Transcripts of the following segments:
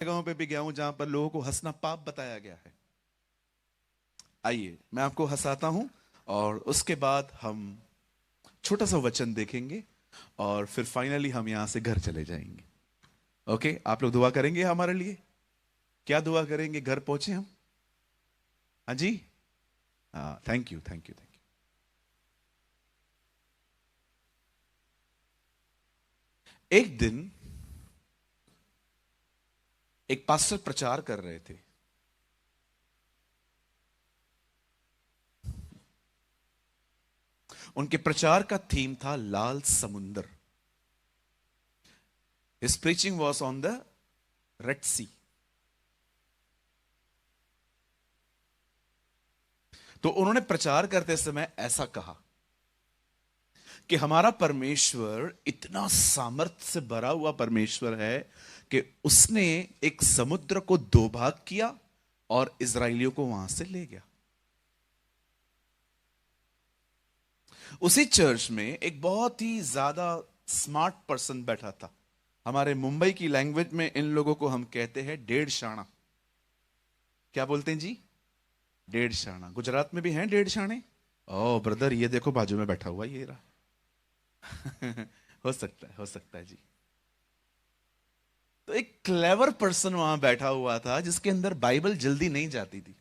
जगहों पे भी गया हूं जहां पर लोगों को हंसना पाप बताया गया है। आइए मैं आपको हंसाता हूं और उसके बाद हम छोटा सा वचन देखेंगे और फिर फाइनली हम यहां से घर चले जाएंगे। ओके, आप लोग दुआ करेंगे हमारे लिए? क्या दुआ करेंगे घर पहुंचे हम? हाँ जी। हाँ, thank you thank you thank you. एक दिन एक पास्टर प्रचार कर रहे थे। उनके प्रचार का थीम था लाल समुंदर। His preaching was on the Red Sea। तो उन्होंने प्रचार करते समय ऐसा कहा कि हमारा परमेश्वर इतना सामर्थ्य से भरा हुआ परमेश्वर है कि उसने एक समुद्र को दो भाग किया और इजरायलियों को वहां से ले गया। उसी चर्च में एक बहुत ही ज्यादा स्मार्ट पर्सन बैठा था। हमारे मुंबई की लैंग्वेज में इन लोगों को हम कहते हैं डेढ़ शाना। क्या बोलते हैं जी? डेढ़ शाना। गुजरात में भी हैं डेढ़ शाने? ओ ब्रदर, ये देखो बाजू में बैठा हुआ ये रहा। हो सकता है जी। तो एक क्लेवर पर्सन वहां बैठा हुआ था जिसके अंदर बाइबल जल्दी नहीं जाती थी।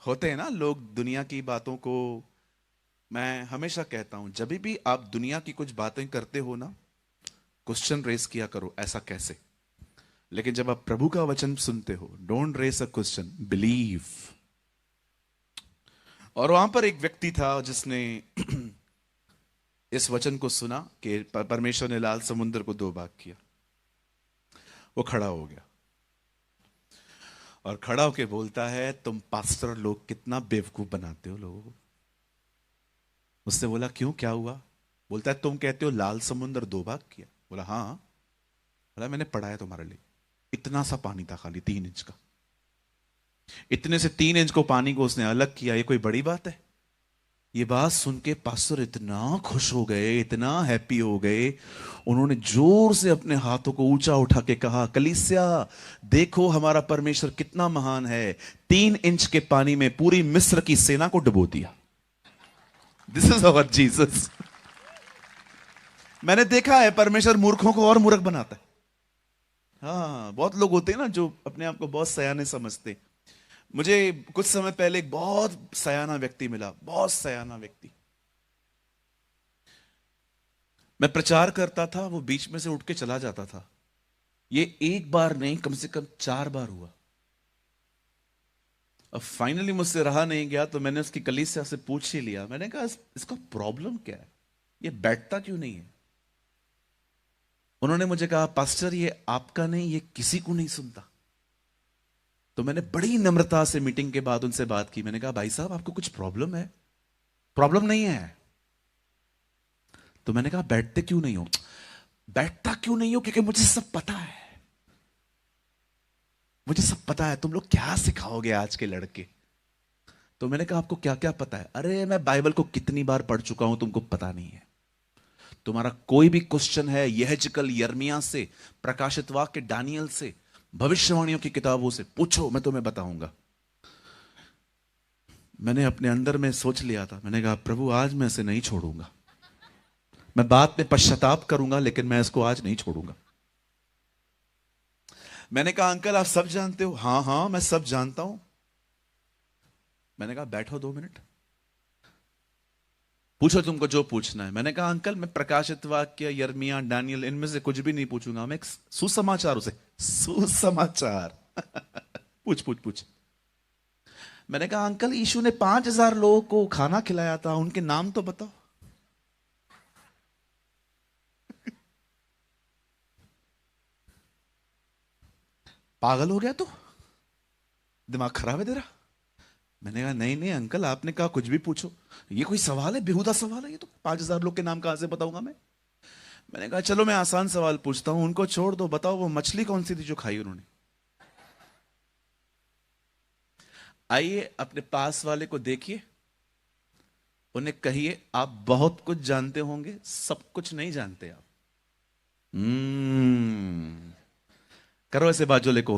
होते हैं ना लोग दुनिया की बातों को। मैं हमेशा कहता हूं जब भी आप दुनिया की कुछ बातें करते हो ना, क्वेश्चन रेस किया करो ऐसा कैसे। लेकिन जब आप प्रभु का वचन सुनते हो, don't raise a question, believe. और वहां पर एक व्यक्ति था जिसने इस वचन को सुना कि परमेश्वर ने लाल समुद्र को दो भाग किया। वो खड़ा हो गया और खड़ा होके बोलता है, तुम पास्टर लोग कितना बेवकूफ बनाते हो लोगों को। उससे बोला, क्यों, क्या हुआ? बोलता है, तुम कहते हो लाल समुद्र दो भाग किया। बोला, हाँ। बोला, मैंने पढ़ा है तुम्हारे लिए। इतना सा पानी था, खाली 3 इंच का। इतने से 3 इंच को पानी को उसने अलग किया, ये कोई बड़ी बात है? ये बात सुन के पास्टर इतना खुश हो गए, इतना हैप्पी हो गए। उन्होंने जोर से अपने हाथों को ऊंचा उठा के कहा, कलीसिया देखो हमारा परमेश्वर कितना महान है। 3 इंच के पानी में पूरी मिस्र की सेना को डुबो दिया। This is our Jesus. मैंने देखा है परमेश्वर मूर्खों को और मूर्ख बनाता है। हाँ, बहुत लोग होते हैं ना जो अपने आप को बहुत सयाने समझते हैं। मुझे कुछ समय पहले एक बहुत सयाना व्यक्ति मिला, बहुत सयाना व्यक्ति। मैं प्रचार करता था, वो बीच में से उठ के चला जाता था। ये एक बार नहीं, कम से कम 4 बार हुआ। अब फाइनली मुझसे रहा नहीं गया तो मैंने उसकी कलीसिया से पूछ ही लिया। मैंने कहा, इसका प्रॉब्लम क्या है? ये बैठता क्यों नहीं है? उन्होंने मुझे कहा, पास्टर ये आपका नहीं, ये किसी को नहीं सुनता। तो मैंने बड़ी नम्रता से मीटिंग के बाद उनसे बात की। मैंने कहा, भाई साहब आपको कुछ प्रॉब्लम है? प्रॉब्लम नहीं है। तो मैंने कहा, बैठते क्यों नहीं हो? बैठता क्यों नहीं हो? क्योंकि मुझे सब पता है। मुझे सब पता है। तुम लोग क्या सिखाओगे आज के लड़के? तो मैंने कहा, आपको क्या क्या पता है? अरे मैं बाइबल को कितनी बार पढ़ चुका हूं, तुमको पता नहीं है। तुम्हारा कोई भी क्वेश्चन है यहेजकल, यिर्मयाह से, प्रकाशित वाक्य, दानियल से, भविष्यवाणियों की किताबों से पूछो, मैं तुम्हें बताऊंगा। मैंने अपने अंदर में सोच लिया था। मैंने कहा, प्रभु आज मैं इसे नहीं छोड़ूंगा। मैं बाद में पश्चाताप करूंगा लेकिन मैं इसको आज नहीं छोड़ूंगा। मैंने कहा, अंकल आप सब जानते हो? हाँ हाँ मैं सब जानता हूं। मैंने कहा, बैठो 2 मिनट, पूछो तुमको जो पूछना है। मैंने कहा, अंकल मैं प्रकाशित वाक्य, यिर्मयाह, दानियल इनमें से कुछ भी नहीं पूछूंगा। मैं एक सुसमाचार, उसे सुसमाचार। पूछ पूछ पूछ। मैंने कहा, अंकल यीशु ने 5,000 लोगों को खाना खिलाया था, उनके नाम तो बताओ। पागल हो गया तू? दिमाग खराब है तेरा? मैंने कहा, नहीं नहीं अंकल, आपने कहा कुछ भी पूछो। ये कोई सवाल है? बेहुदा सवाल है ये तो। 5,000 लोग के नाम कहां से बताऊंगा मैं? मैंने कहा, चलो मैं आसान सवाल पूछता हूं, उनको छोड़ दो। बताओ वो मछली कौन सी थी जो खाई उन्होंने? आइए अपने पास वाले को देखिए, उन्हें कहिए, आप बहुत कुछ जानते होंगे, सब कुछ नहीं जानते आप। करो ऐसे बाजू वाले को,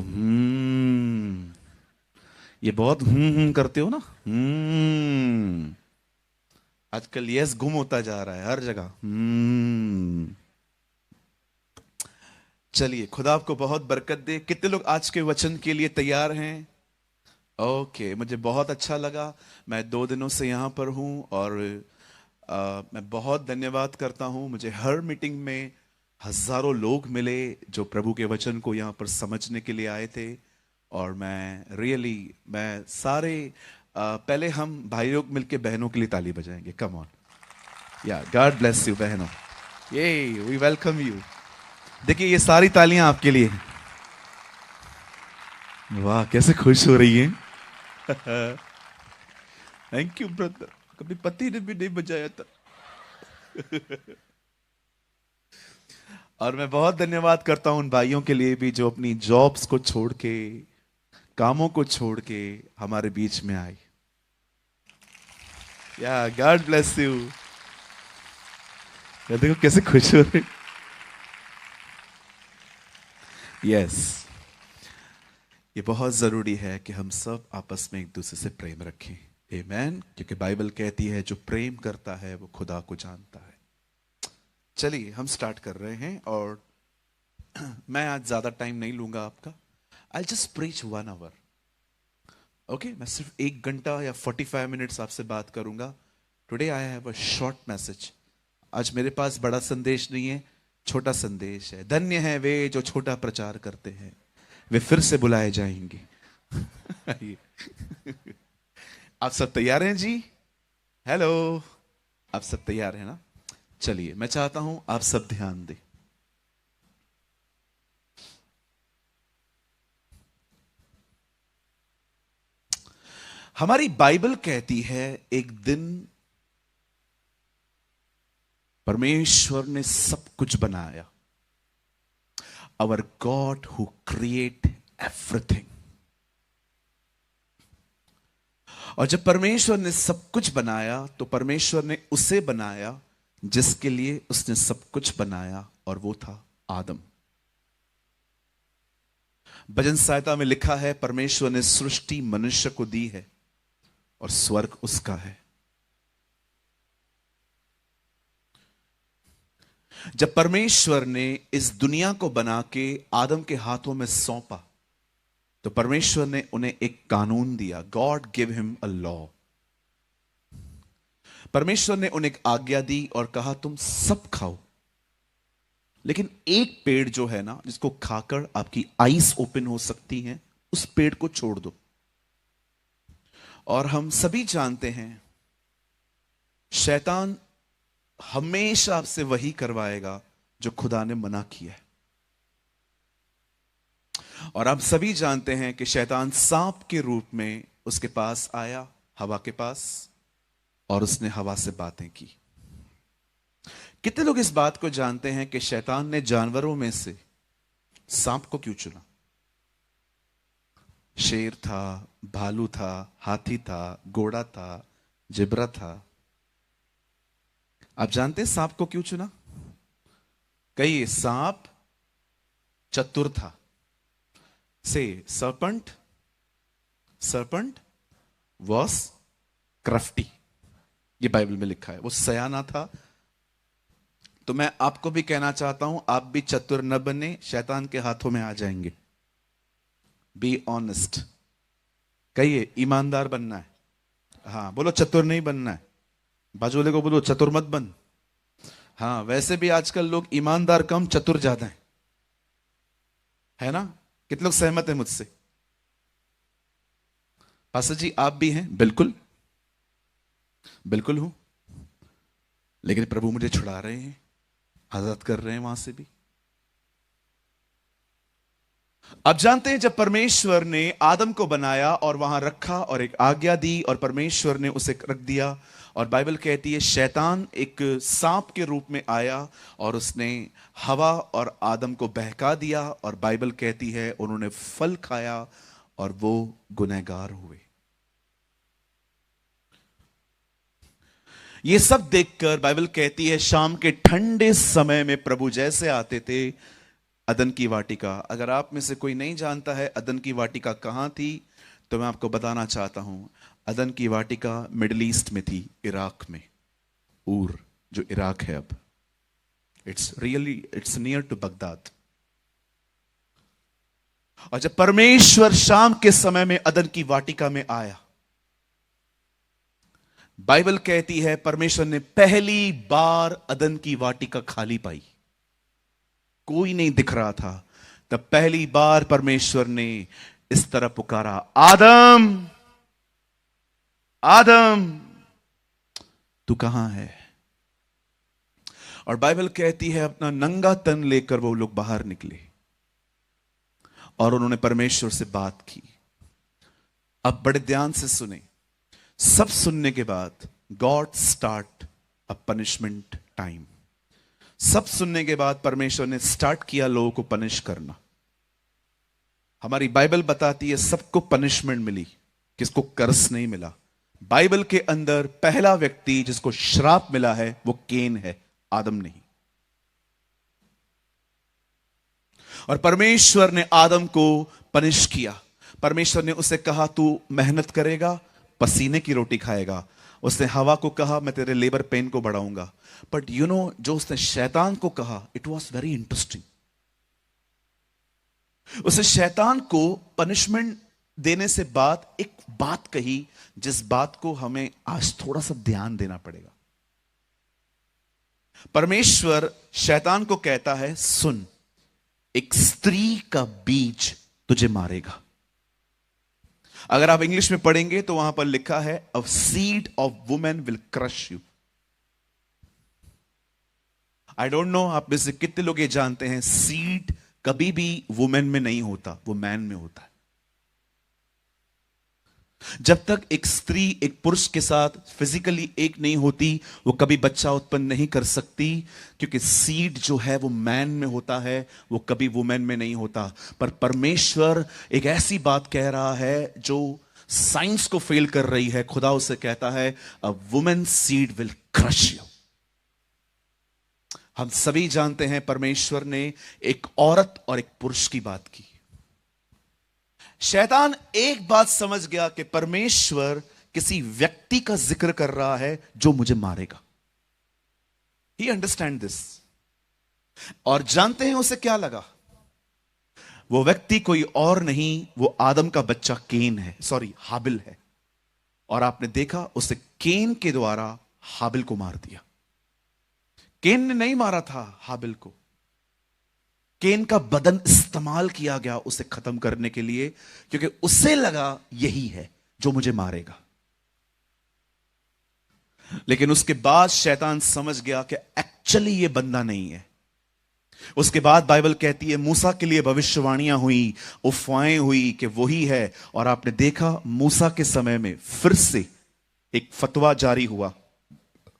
ये बहुत करते हो ना। आजकल यस गुम होता जा रहा है हर जगह। चलिए, खुदा आपको बहुत बरकत दे। कितने लोग आज के वचन के लिए तैयार हैं? ओके, मुझे बहुत अच्छा लगा। मैं 2 दिनों से यहाँ पर हूँ और मैं बहुत धन्यवाद करता हूँ। मुझे हर मीटिंग में हजारों लोग मिले जो प्रभु के वचन को यहाँ पर समझने के लिए आए थे। और मैं सारे पहले हम भाई लोग मिलके बहनों के लिए ताली बजाएंगे। कम ऑन, या गॉड ब्लेस यू बहनों, ये वी वेलकम यू। देखिए, ये सारी तालियां आपके लिए। वाह, कैसे खुश हो रही हैं। थैंक यू ब्रदर, कभी पति ने भी नहीं बजाया था। और मैं बहुत धन्यवाद करता हूं उन भाइयों के लिए भी जो अपनी जॉब्स को छोड़ के, कामों को छोड़ के हमारे बीच में आए। या गॉड ब्लेस यू। देखो कैसे खुश हो रहे। यस, ये बहुत जरूरी है कि हम सब आपस में एक दूसरे से प्रेम रखें। आमीन। क्योंकि बाइबल कहती है जो प्रेम करता है वो खुदा को जानता है। चलिए, हम स्टार्ट कर रहे हैं और मैं आज ज्यादा टाइम नहीं लूंगा आपका। I just preach 1 hour. Okay, मैं सिर्फ 1 घंटा या 45 मिनट्स आपसे बात करूंगा। Today I have a short message. आज मेरे पास बड़ा संदेश नहीं है, छोटा संदेश है। धन्य है वे जो छोटा प्रचार करते हैं, वे फिर से बुलाए जाएंगे। आप सब तैयार हैं जी? हेलो, आप सब तैयार हैं ना? चलिए, मैं चाहता हूं आप सब ध्यान दें। हमारी बाइबल कहती है एक दिन परमेश्वर ने सब कुछ बनाया। Our God who create everything। और जब परमेश्वर ने सब कुछ बनाया तो परमेश्वर ने उसे बनाया जिसके लिए उसने सब कुछ बनाया, और वो था आदम। भजन संहिता में लिखा है परमेश्वर ने सृष्टि मनुष्य को दी है और स्वर्ग उसका है। जब परमेश्वर ने इस दुनिया को बना के आदम के हाथों में सौंपा तो परमेश्वर ने उन्हें एक कानून दिया। God give him a law. परमेश्वर ने उन्हें एक आज्ञा दी और कहा तुम सब खाओ, लेकिन एक पेड़ जो है ना, जिसको खाकर आपकी आईज ओपन हो सकती हैं, उस पेड़ को छोड़ दो। और हम सभी जानते हैं शैतान हमेशा आपसे वही करवाएगा जो खुदा ने मना किया है। और आप सभी जानते हैं कि शैतान सांप के रूप में उसके पास आया, हवा के पास, और उसने हवा से बातें की। कितने लोग इस बात को जानते हैं कि शैतान ने जानवरों में से सांप को क्यों चुना? शेर था, भालू था, हाथी था, घोड़ा था, जिब्रा था। आप जानते हैं सांप को क्यों चुना? कहिए, सांप चतुर था। से सर्पेंट वॉज क्रफ्टी। ये बाइबल में लिखा है, वो सयाना था। तो मैं आपको भी कहना चाहता हूं, आप भी चतुर न बने, शैतान के हाथों में आ जाएंगे। Be honest. कहिए, ईमानदार बनना है। हाँ बोलो, चतुर नहीं बनना है। बाजू वाले को बोलो चतुर मत बन। हाँ, वैसे भी आजकल लोग ईमानदार कम, चतुर ज्यादा है ना? कितने लोग सहमत हैं मुझसे? पास्टर जी आप भी हैं? बिल्कुल बिल्कुल हूं, लेकिन प्रभु मुझे छुड़ा रहे हैं, आजाद कर रहे हैं वहां से भी। अब जानते हैं, जब परमेश्वर ने आदम को बनाया और वहां रखा और एक आज्ञा दी और परमेश्वर ने उसे रख दिया, और बाइबल कहती है शैतान एक सांप के रूप में आया और उसने हवा और आदम को बहका दिया, और बाइबल कहती है उन्होंने फल खाया और वो गुनहगार हुए। ये सब देखकर बाइबल कहती है शाम के ठंडे समय में प्रभु जैसे आते थे, अदन की वाटिका। अगर आप में से कोई नहीं जानता है अदन की वाटिका कहाँ थी, तो मैं आपको बताना चाहता हूं। अदन की वाटिका मिडिल ईस्ट में थी, इराक में। ऊर, जो इराक है अब, इट्स नियर टू बगदाद। और जब परमेश्वर शाम के समय में अदन की वाटिका में आया, बाइबल कहती है परमेश्वर ने पहली बार अदन की वाटिका खाली पाई, कोई नहीं दिख रहा था। तब पहली बार परमेश्वर ने इस तरह पुकारा, आदम आदम तू कहां है। और बाइबल कहती है अपना नंगा तन लेकर वो लोग बाहर निकले और उन्होंने परमेश्वर से बात की। अब बड़े ध्यान से सुने। सब सुनने के बाद God start a punishment time. सब सुनने के बाद परमेश्वर ने स्टार्ट किया लोगों को पनिश करना। हमारी बाइबल बताती है सबको पनिशमेंट मिली, किसको कर्स नहीं मिला। बाइबल के अंदर पहला व्यक्ति जिसको श्राप मिला है वो केन है, आदम नहीं। और परमेश्वर ने आदम को पनिश किया। परमेश्वर ने उसे कहा तू मेहनत करेगा, पसीने की रोटी खाएगा। उसने हवा को कहा मैं तेरे लेबर पेन को बढ़ाऊंगा। बट यू नो, जो उसने शैतान को कहा, इट वॉज वेरी इंटरेस्टिंग। उसे शैतान को पनिशमेंट देने से बाद एक बात कही, जिस बात को हमें आज थोड़ा सा ध्यान देना पड़ेगा। परमेश्वर शैतान को कहता है सुन, एक स्त्री का बीज तुझे मारेगा। अगर आप इंग्लिश में पढ़ेंगे तो वहां पर लिखा है a seed of women will crush you. I don't know आप में से कितने लोग ये जानते हैं, सीड कभी भी वुमेन में नहीं होता, वो मैन में होता है। जब तक एक स्त्री एक पुरुष के साथ फिजिकली एक नहीं होती, वो कभी बच्चा उत्पन्न नहीं कर सकती, क्योंकि सीड जो है वो मैन में होता है, वो कभी वुमेन में नहीं होता। पर परमेश्वर एक ऐसी बात कह रहा है जो साइंस को फेल कर रही है। खुदा उसे कहता है a women seed will crush you. हम सभी जानते हैं परमेश्वर ने एक औरत और एक पुरुष की बात की। शैतान एक बात समझ गया कि परमेश्वर किसी व्यक्ति का जिक्र कर रहा है जो मुझे मारेगा। ही अंडरस्टैंड दिस। और जानते हैं उसे क्या लगा? वो व्यक्ति कोई और नहीं, वो आदम का बच्चा केन है, सॉरी हाबिल है। और आपने देखा उसे केन के द्वारा हाबिल को मार दिया। केन ने नहीं मारा था हाबिल को, केन का बदन इस्तेमाल किया गया उसे खत्म करने के लिए, क्योंकि उसे लगा यही है जो मुझे मारेगा। लेकिन उसके बाद शैतान समझ गया कि एक्चुअली ये बंदा नहीं है। उसके बाद बाइबल कहती है मूसा के लिए भविष्यवाणियां हुई, अफवाहें हुई कि वही है। और आपने देखा मूसा के समय में फिर से एक फतवा जारी हुआ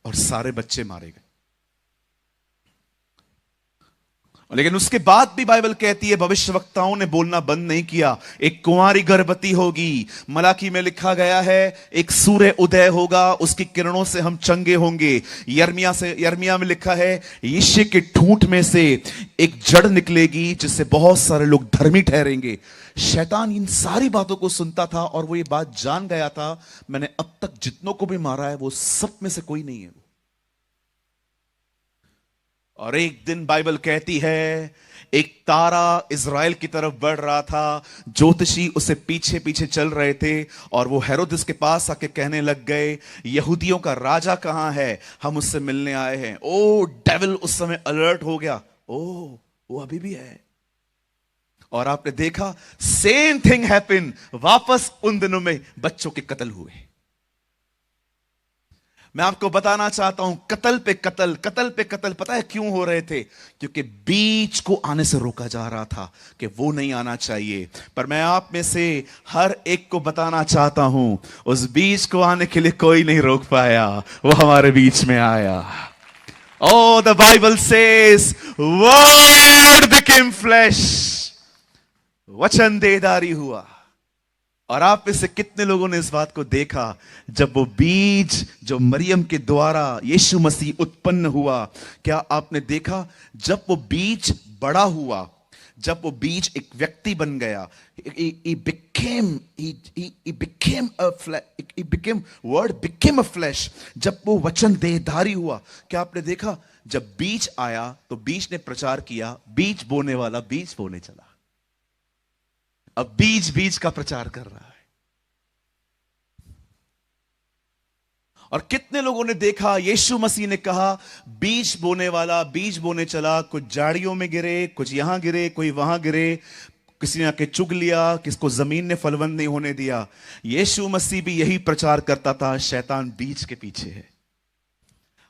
और सारे बच्चे मारे गए। लेकिन उसके बाद भी बाइबल कहती है भविष्यवक्ताओं ने बोलना बंद नहीं किया। एक कुंवारी गर्भवती होगी, मलाकी में लिखा गया है एक सूर्य उदय होगा, उसकी किरणों से हम चंगे होंगे। यर्मिया में लिखा है यिशै के ठूंठ में से एक जड़ निकलेगी जिससे बहुत सारे लोग धर्मी ठहरेंगे। शैतान इन सारी बातों को सुनता था और वो ये बात जान गया था मैंने अब तक जितनों को भी मारा है वो सब में से कोई नहीं है। और एक दिन बाइबल कहती है एक तारा इज़राइल की तरफ बढ़ रहा था, ज्योतिषी उसे पीछे पीछे चल रहे थे और वो हेरोदिस के पास आके कहने लग गए यहूदियों का राजा कहां है, हम उससे मिलने आए हैं। ओ डेविल उस समय अलर्ट हो गया, ओ वो अभी भी है। और आपने देखा सेम थिंग हैपन, वापस उन दिनों में बच्चों के कत्ल हुए। मैं आपको बताना चाहता हूं कत्ल पे कत्ल, कत्ल पे कत्ल। पता है क्यों हो रहे थे? क्योंकि बीज को आने से रोका जा रहा था कि वो नहीं आना चाहिए। पर मैं आप में से हर एक को बताना चाहता हूं उस बीज को आने के लिए कोई नहीं रोक पाया, वो हमारे बीच में आया। Oh, the Bible says, Word became flesh. वचन देदारी हुआ। और आप में से कितने लोगों ने इस बात को देखा जब वो बीज जो मरियम के द्वारा यीशु मसीह उत्पन्न हुआ? क्या आपने देखा जब वो बीज बड़ा हुआ, जब वो बीज एक व्यक्ति बन गया, he became a flesh, he became word became a flesh, जब वो वचन देहधारी हुआ, क्या आपने देखा? जब बीज आया तो बीज ने प्रचार किया, बीज बोने वाला बीज बोने चला। अब बीज बीज का प्रचार कर रहा है। और कितने लोगों ने देखा, यीशु मसीह ने कहा बीज बोने वाला बीज बोने चला, कुछ झाड़ियों में गिरे, कुछ यहां गिरे, कोई वहां गिरे, किसी ने आके चुग लिया, किसको जमीन ने फलवंत नहीं होने दिया। यीशु मसीह भी यही प्रचार करता था, शैतान बीज के पीछे है।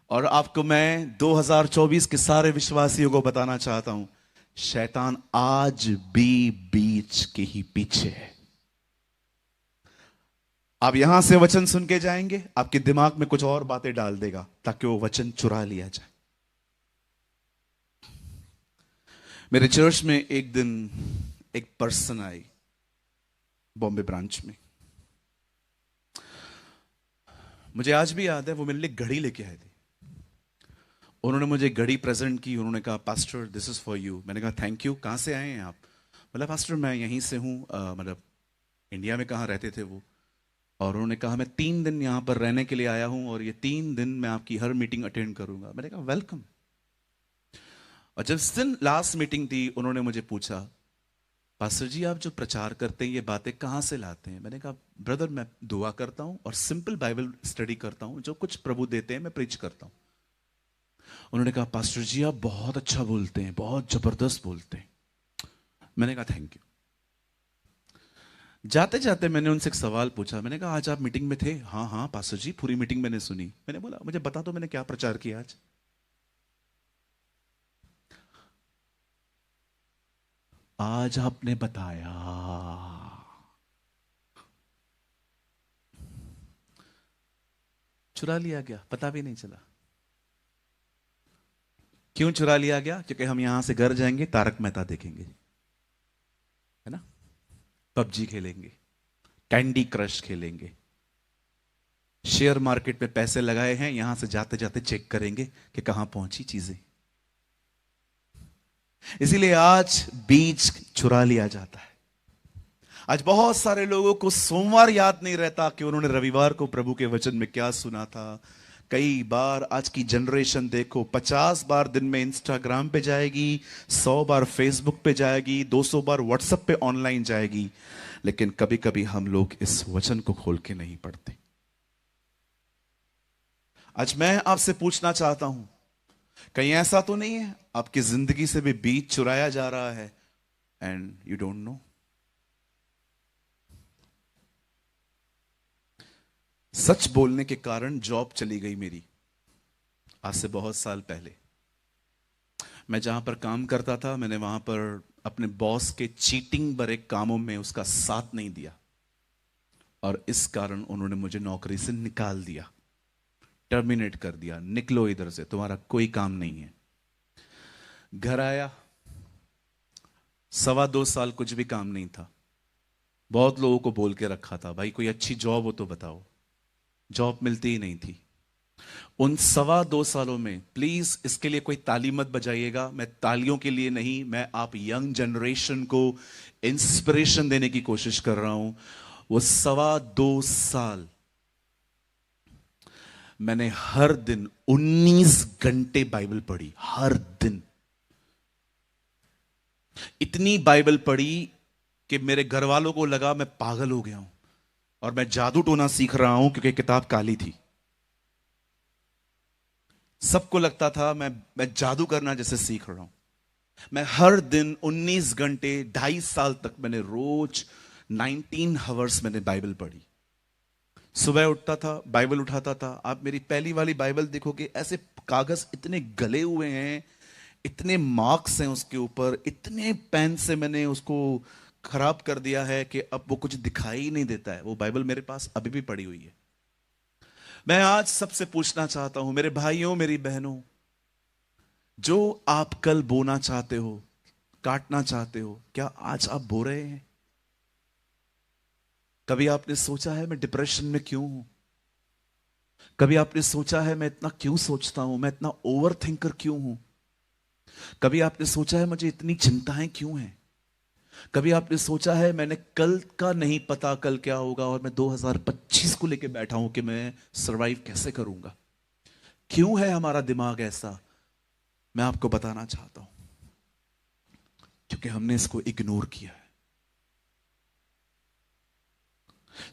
और आपको मैं 2024 के सारे विश्वासियों को बताना चाहता हूं, शैतान आज भी बीज के ही पीछे है। आप यहां से वचन सुन के जाएंगे, आपके दिमाग में कुछ और बातें डाल देगा ताकि वो वचन चुरा लिया जाए। मेरे चर्च में एक दिन एक पर्सन आई, बॉम्बे ब्रांच में। मुझे आज भी याद है, वो मेरे लिए घड़ी लेके आए थे। उन्होंने मुझे घड़ी प्रेजेंट की। उन्होंने कहा pastor this is for you. मैंने कहा थैंक यू। कहां से आए हैं आप? बोला पास्टर मैं यहीं से हूं, मतलब इंडिया में। कहां रहते थे वो? और उन्होंने कहा मैं 3 दिन यहां पर रहने के लिए आया हूं और ये 3 दिन मैं आपकी हर मीटिंग अटेंड करूंगा। मैंने कहा वेलकम। और जब दिन लास्ट मीटिंग थी, उन्होंने मुझे पूछा पास्टर जी आप जो प्रचार करते हैं ये बातें कहां से लाते हैं? मैंने कहा ब्रदर मैं दुआ करता हूं और सिंपल बाइबल स्टडी करता हूं, जो कुछ प्रभु देते हैं मैं प्रीच करता हूं। उन्होंने कहा पास्टर जी आप बहुत अच्छा बोलते हैं, बहुत जबरदस्त बोलते हैं। मैंने कहा थैंक यू। जाते जाते मैंने उनसे एक सवाल पूछा। मैंने कहा आज आप मीटिंग में थे? हाँ हाँ पास्टर जी पूरी मीटिंग मैंने सुनी। मैंने बोला मुझे बता दो मैंने क्या प्रचार किया आज। आज आपने बताया। चुरा लिया गया, पता भी नहीं चला। क्यों चुरा लिया गया? क्योंकि हम यहां से घर जाएंगे, तारक मेहता देखेंगे, है ना, पबजी खेलेंगे, कैंडी क्रश खेलेंगे, शेयर मार्केट में पैसे लगाए हैं, यहां से जाते जाते चेक करेंगे कि कहां पहुंची चीजें। इसीलिए आज बीज चुरा लिया जाता है। आज बहुत सारे लोगों को सोमवार याद नहीं रहता कि उन्होंने रविवार को प्रभु के वचन में क्या सुना था। कई बार आज की जनरेशन देखो 50 बार दिन में इंस्टाग्राम पे जाएगी, 100 बार फेसबुक पे जाएगी, 200 बार व्हाट्सएप पे ऑनलाइन जाएगी, लेकिन कभी कभी हम लोग इस वचन को खोल के नहीं पढ़ते। आज मैं आपसे पूछना चाहता हूं, कहीं ऐसा तो नहीं है आपकी जिंदगी से भी बीज चुराया जा रहा है एंड यू डोंट नो? सच बोलने के कारण जॉब चली गई मेरी, आज से बहुत साल पहले। मैं जहां पर काम करता था, मैंने वहां पर अपने बॉस के चीटिंग भरे कामों में उसका साथ नहीं दिया और इस कारण उन्होंने मुझे नौकरी से निकाल दिया, टर्मिनेट कर दिया। निकलो इधर से, तुम्हारा कोई काम नहीं है। घर आया, 2.25 साल कुछ भी काम नहीं था। बहुत लोगों को बोल के रखा था भाई कोई अच्छी जॉब हो तो बताओ, जॉब मिलती ही नहीं थी। उन 2.25 सालों में, प्लीज इसके लिए कोई ताली मत बजाइएगा, मैं तालियों के लिए नहीं, मैं आप यंग जनरेशन को इंस्पिरेशन देने की कोशिश कर रहा हूं। वो 2.25 साल मैंने हर दिन 19 घंटे बाइबल पढ़ी, हर दिन। इतनी बाइबल पढ़ी कि मेरे घर वालों को लगा मैं पागल हो गया हूं और मैं जादू टोना सीख रहा हूं क्योंकि किताब काली थी। सबको लगता था मैं जादू करना जैसे सीख रहा हूं। मैं हर दिन 19 घंटे 2.5 साल तक मैंने रोज 19 आवर्स मैंने बाइबल पढ़ी। सुबह उठता था, बाइबल उठाता था। आप मेरी पहली वाली बाइबल देखोगे, ऐसे कागज इतने गले हुए हैं, इतने मार्क्स हैं उसके ऊपर, इतने पेन से मैंने उसको खराब कर दिया है कि अब वो कुछ दिखाई ही नहीं देता है। वो बाइबल मेरे पास अभी भी पड़ी हुई है। मैं आज सबसे पूछना चाहता हूं, मेरे भाइयों मेरी बहनों, जो आप कल बोना चाहते हो, काटना चाहते हो, क्या आज आप बो रहे हैं? कभी आपने सोचा है मैं डिप्रेशन में क्यों हूं? कभी आपने सोचा है मैं इतना क्यों सोचता हूं, मैं इतना ओवर थिंकर क्यों हूं? कभी आपने सोचा है मुझे इतनी चिंताएं क्यों हैं? कभी आपने सोचा है मैंने कल का नहीं पता कल क्या होगा, और मैं 2025 को लेके बैठा हूं कि मैं सरवाइव कैसे करूंगा? क्यों है हमारा दिमाग ऐसा? मैं आपको बताना चाहता हूं, क्योंकि हमने इसको इग्नोर किया है।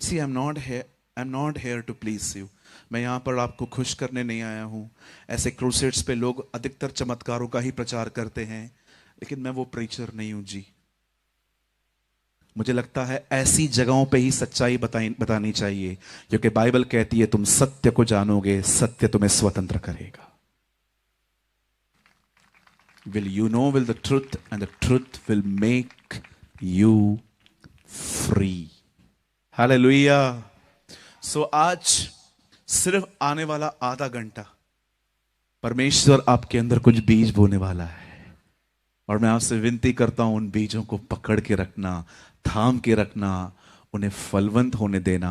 See I am not here to please you. मैं यहां पर आपको खुश करने नहीं आया हूं। ऐसे क्रूसेड्स पे लोग अधिकतर चमत्कारों का ही प्रचार करते हैं, लेकिन मैं वो प्रीचर नहीं हूं जी। मुझे लगता है ऐसी जगहों पे ही सच्चाई बतानी चाहिए, क्योंकि बाइबल कहती है तुम सत्य को जानोगे, सत्य तुम्हें स्वतंत्र करेगा। Will you know will the truth and the truth will make you free. Hallelujah. So आज सिर्फ आने वाला आधा घंटा परमेश्वर आपके अंदर कुछ बीज बोने वाला है, और मैं आपसे विनती करता हूं उन बीजों को पकड़ के रखना, थाम के रखना, उन्हें फलवंत होने देना।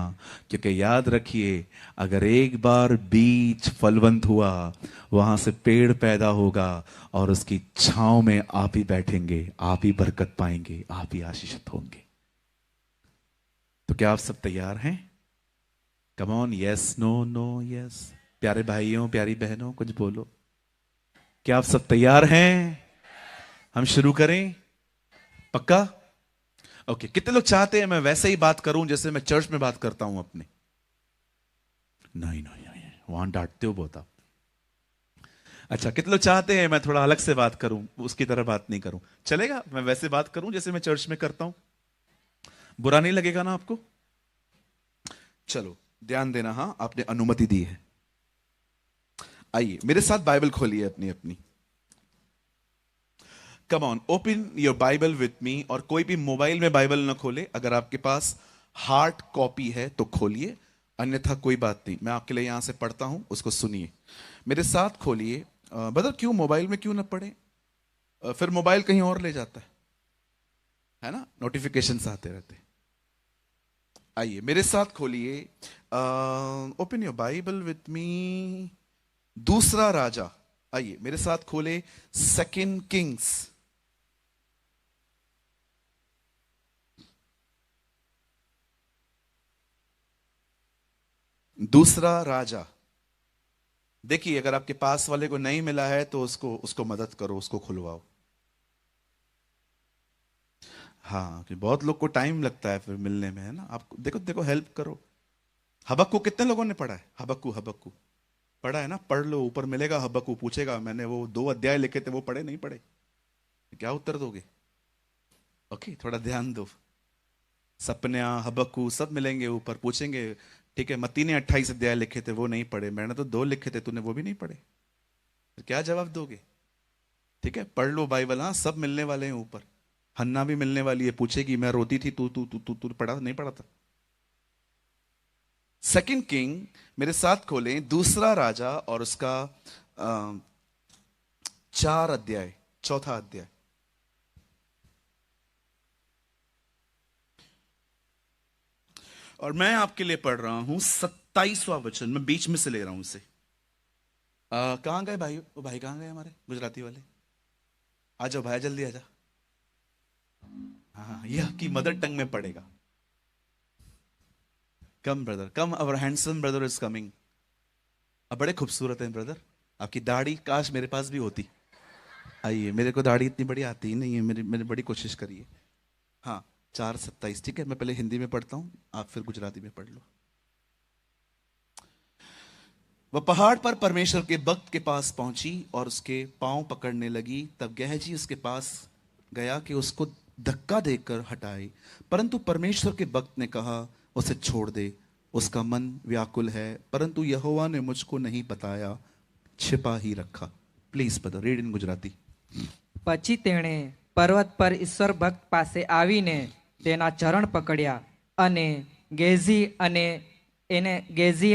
क्योंकि याद रखिए, अगर एक बार बीज फलवंत हुआ, वहां से पेड़ पैदा होगा, और उसकी छांव में आप ही बैठेंगे, आप ही बरकत पाएंगे, आप ही आशीषित होंगे। तो क्या आप सब तैयार हैं? Come on, yes no no yes. प्यारे भाइयों प्यारी बहनों कुछ बोलो। क्या आप सब तैयार हैं? हम शुरू करें? पक्का? ओके। कितने लोग चाहते हैं मैं वैसे ही बात करूं जैसे मैं चर्च में बात करता हूं अपने? नहीं नहीं नहीं, वहां डांटते हो बहुत आप। अच्छा, कितने लोग चाहते हैं मैं थोड़ा अलग से बात करूं, उसकी तरह बात नहीं करूं? चलेगा मैं वैसे बात करूं जैसे मैं चर्च में करता हूं? बुरा नहीं लगेगा ना आपको? चलो ध्यान देना, हां आपने अनुमति दी है। आइए मेरे साथ बाइबल खोलिए अपनी अपनी। Come on, open your Bible with me. और कोई भी मोबाइल में बाइबल ना खोले, अगर आपके पास हार्ड कॉपी है तो खोलिए, अन्यथा कोई बात नहीं, मैं आपके लिए यहां से पढ़ता हूं, उसको सुनिए। मेरे साथ खोलिए। ब्रदर क्यों मोबाइल में क्यों ना पढ़े? फिर मोबाइल कहीं और ले जाता है ना, नोटिफिकेशंस आते रहते हैं। आइए मेरे साथ खोलिए, open your Bible with me, दूसरा राजा। आइए मेरे साथ खोले सेकंड किंग्स। दूसरा राजा। देखिए अगर आपके पास वाले को नहीं मिला है तो उसको उसको मदद करो, उसको खुलवाओ। हाँ, कि बहुत लोग को टाइम लगता है फिर मिलने में, है ना। आप देखो देखो, हेल्प करो। हबक्कू कितने लोगों ने पढ़ा है? हबक्कू हबक्कू पढ़ा है ना? पढ़ लो, ऊपर मिलेगा। हबक्कू पूछेगा मैंने वो 2 अध्याय लिखे थे, वो पढ़े नहीं पढ़े? क्या उत्तर दोगे? ओके, थोड़ा ध्यान दो। सपन्या हबक्कू सब मिलेंगे ऊपर, पूछेंगे ठीक है मत्ती ने 28 अध्याय लिखे थे, वो नहीं पढ़े, मैंने तो 2 लिखे थे, तूने वो भी नहीं पढ़े। फिर क्या जवाब दोगे? ठीक है, पढ़ लो बाइबल, हाँ सब मिलने वाले हैं ऊपर। हन्ना भी मिलने वाली है, पूछेगी मैं रोती थी, तू तू तू तू तू पढ़ा नहीं पढ़ा था? सेकंड किंग मेरे साथ खोलें, दूसरा राजा, और उसका 4 अध्याय, चौथा अध्याय। और मैं आपके लिए पढ़ रहा हूं 27वां वचन, मैं बीच में से ले रहा हूं इसे। कहां गए भाई? वो भाई कहां गए हमारे गुजराती वाले? आ जाओ भाई, जल्दी आ जाओ। हाँ, यह की मदर टंग में पढ़ेगा। Come brother come, our handsome brother is coming. अब बड़े खूबसूरत हैं ब्रदर, आपकी दाढ़ी काश मेरे पास भी होती। आइए, मेरे को दाढ़ी इतनी बड़ी आती ही नहीं है, मेरी मेरी बड़ी कोशिश करिए। हाँ, 4:27, ठीक है। मैं पहले हिंदी में पढ़ता हूँ, आप फिर गुजराती में पढ़ लो। वह पहाड़ पर परमेश्वर के भक्त के पास पहुंची और उसके पांव पकड़ने लगी। तब गेहजी उसके पास गया कि उसको धक्का देकर हटाए, परंतु परमेश्वर के भक्त ने कहा उसे छोड़ दे, उसका मन व्याकुल है, परंतु यहोवा ने मुझको नहीं बताया, छिपा ही रखा। प्लीज पता रीड इन गुजराती। પછી તેણે પર્વત પર ઈશ્વર ભક્ત પાસે આવીને તેના ચરણ પકડ્યા અને ગેઝી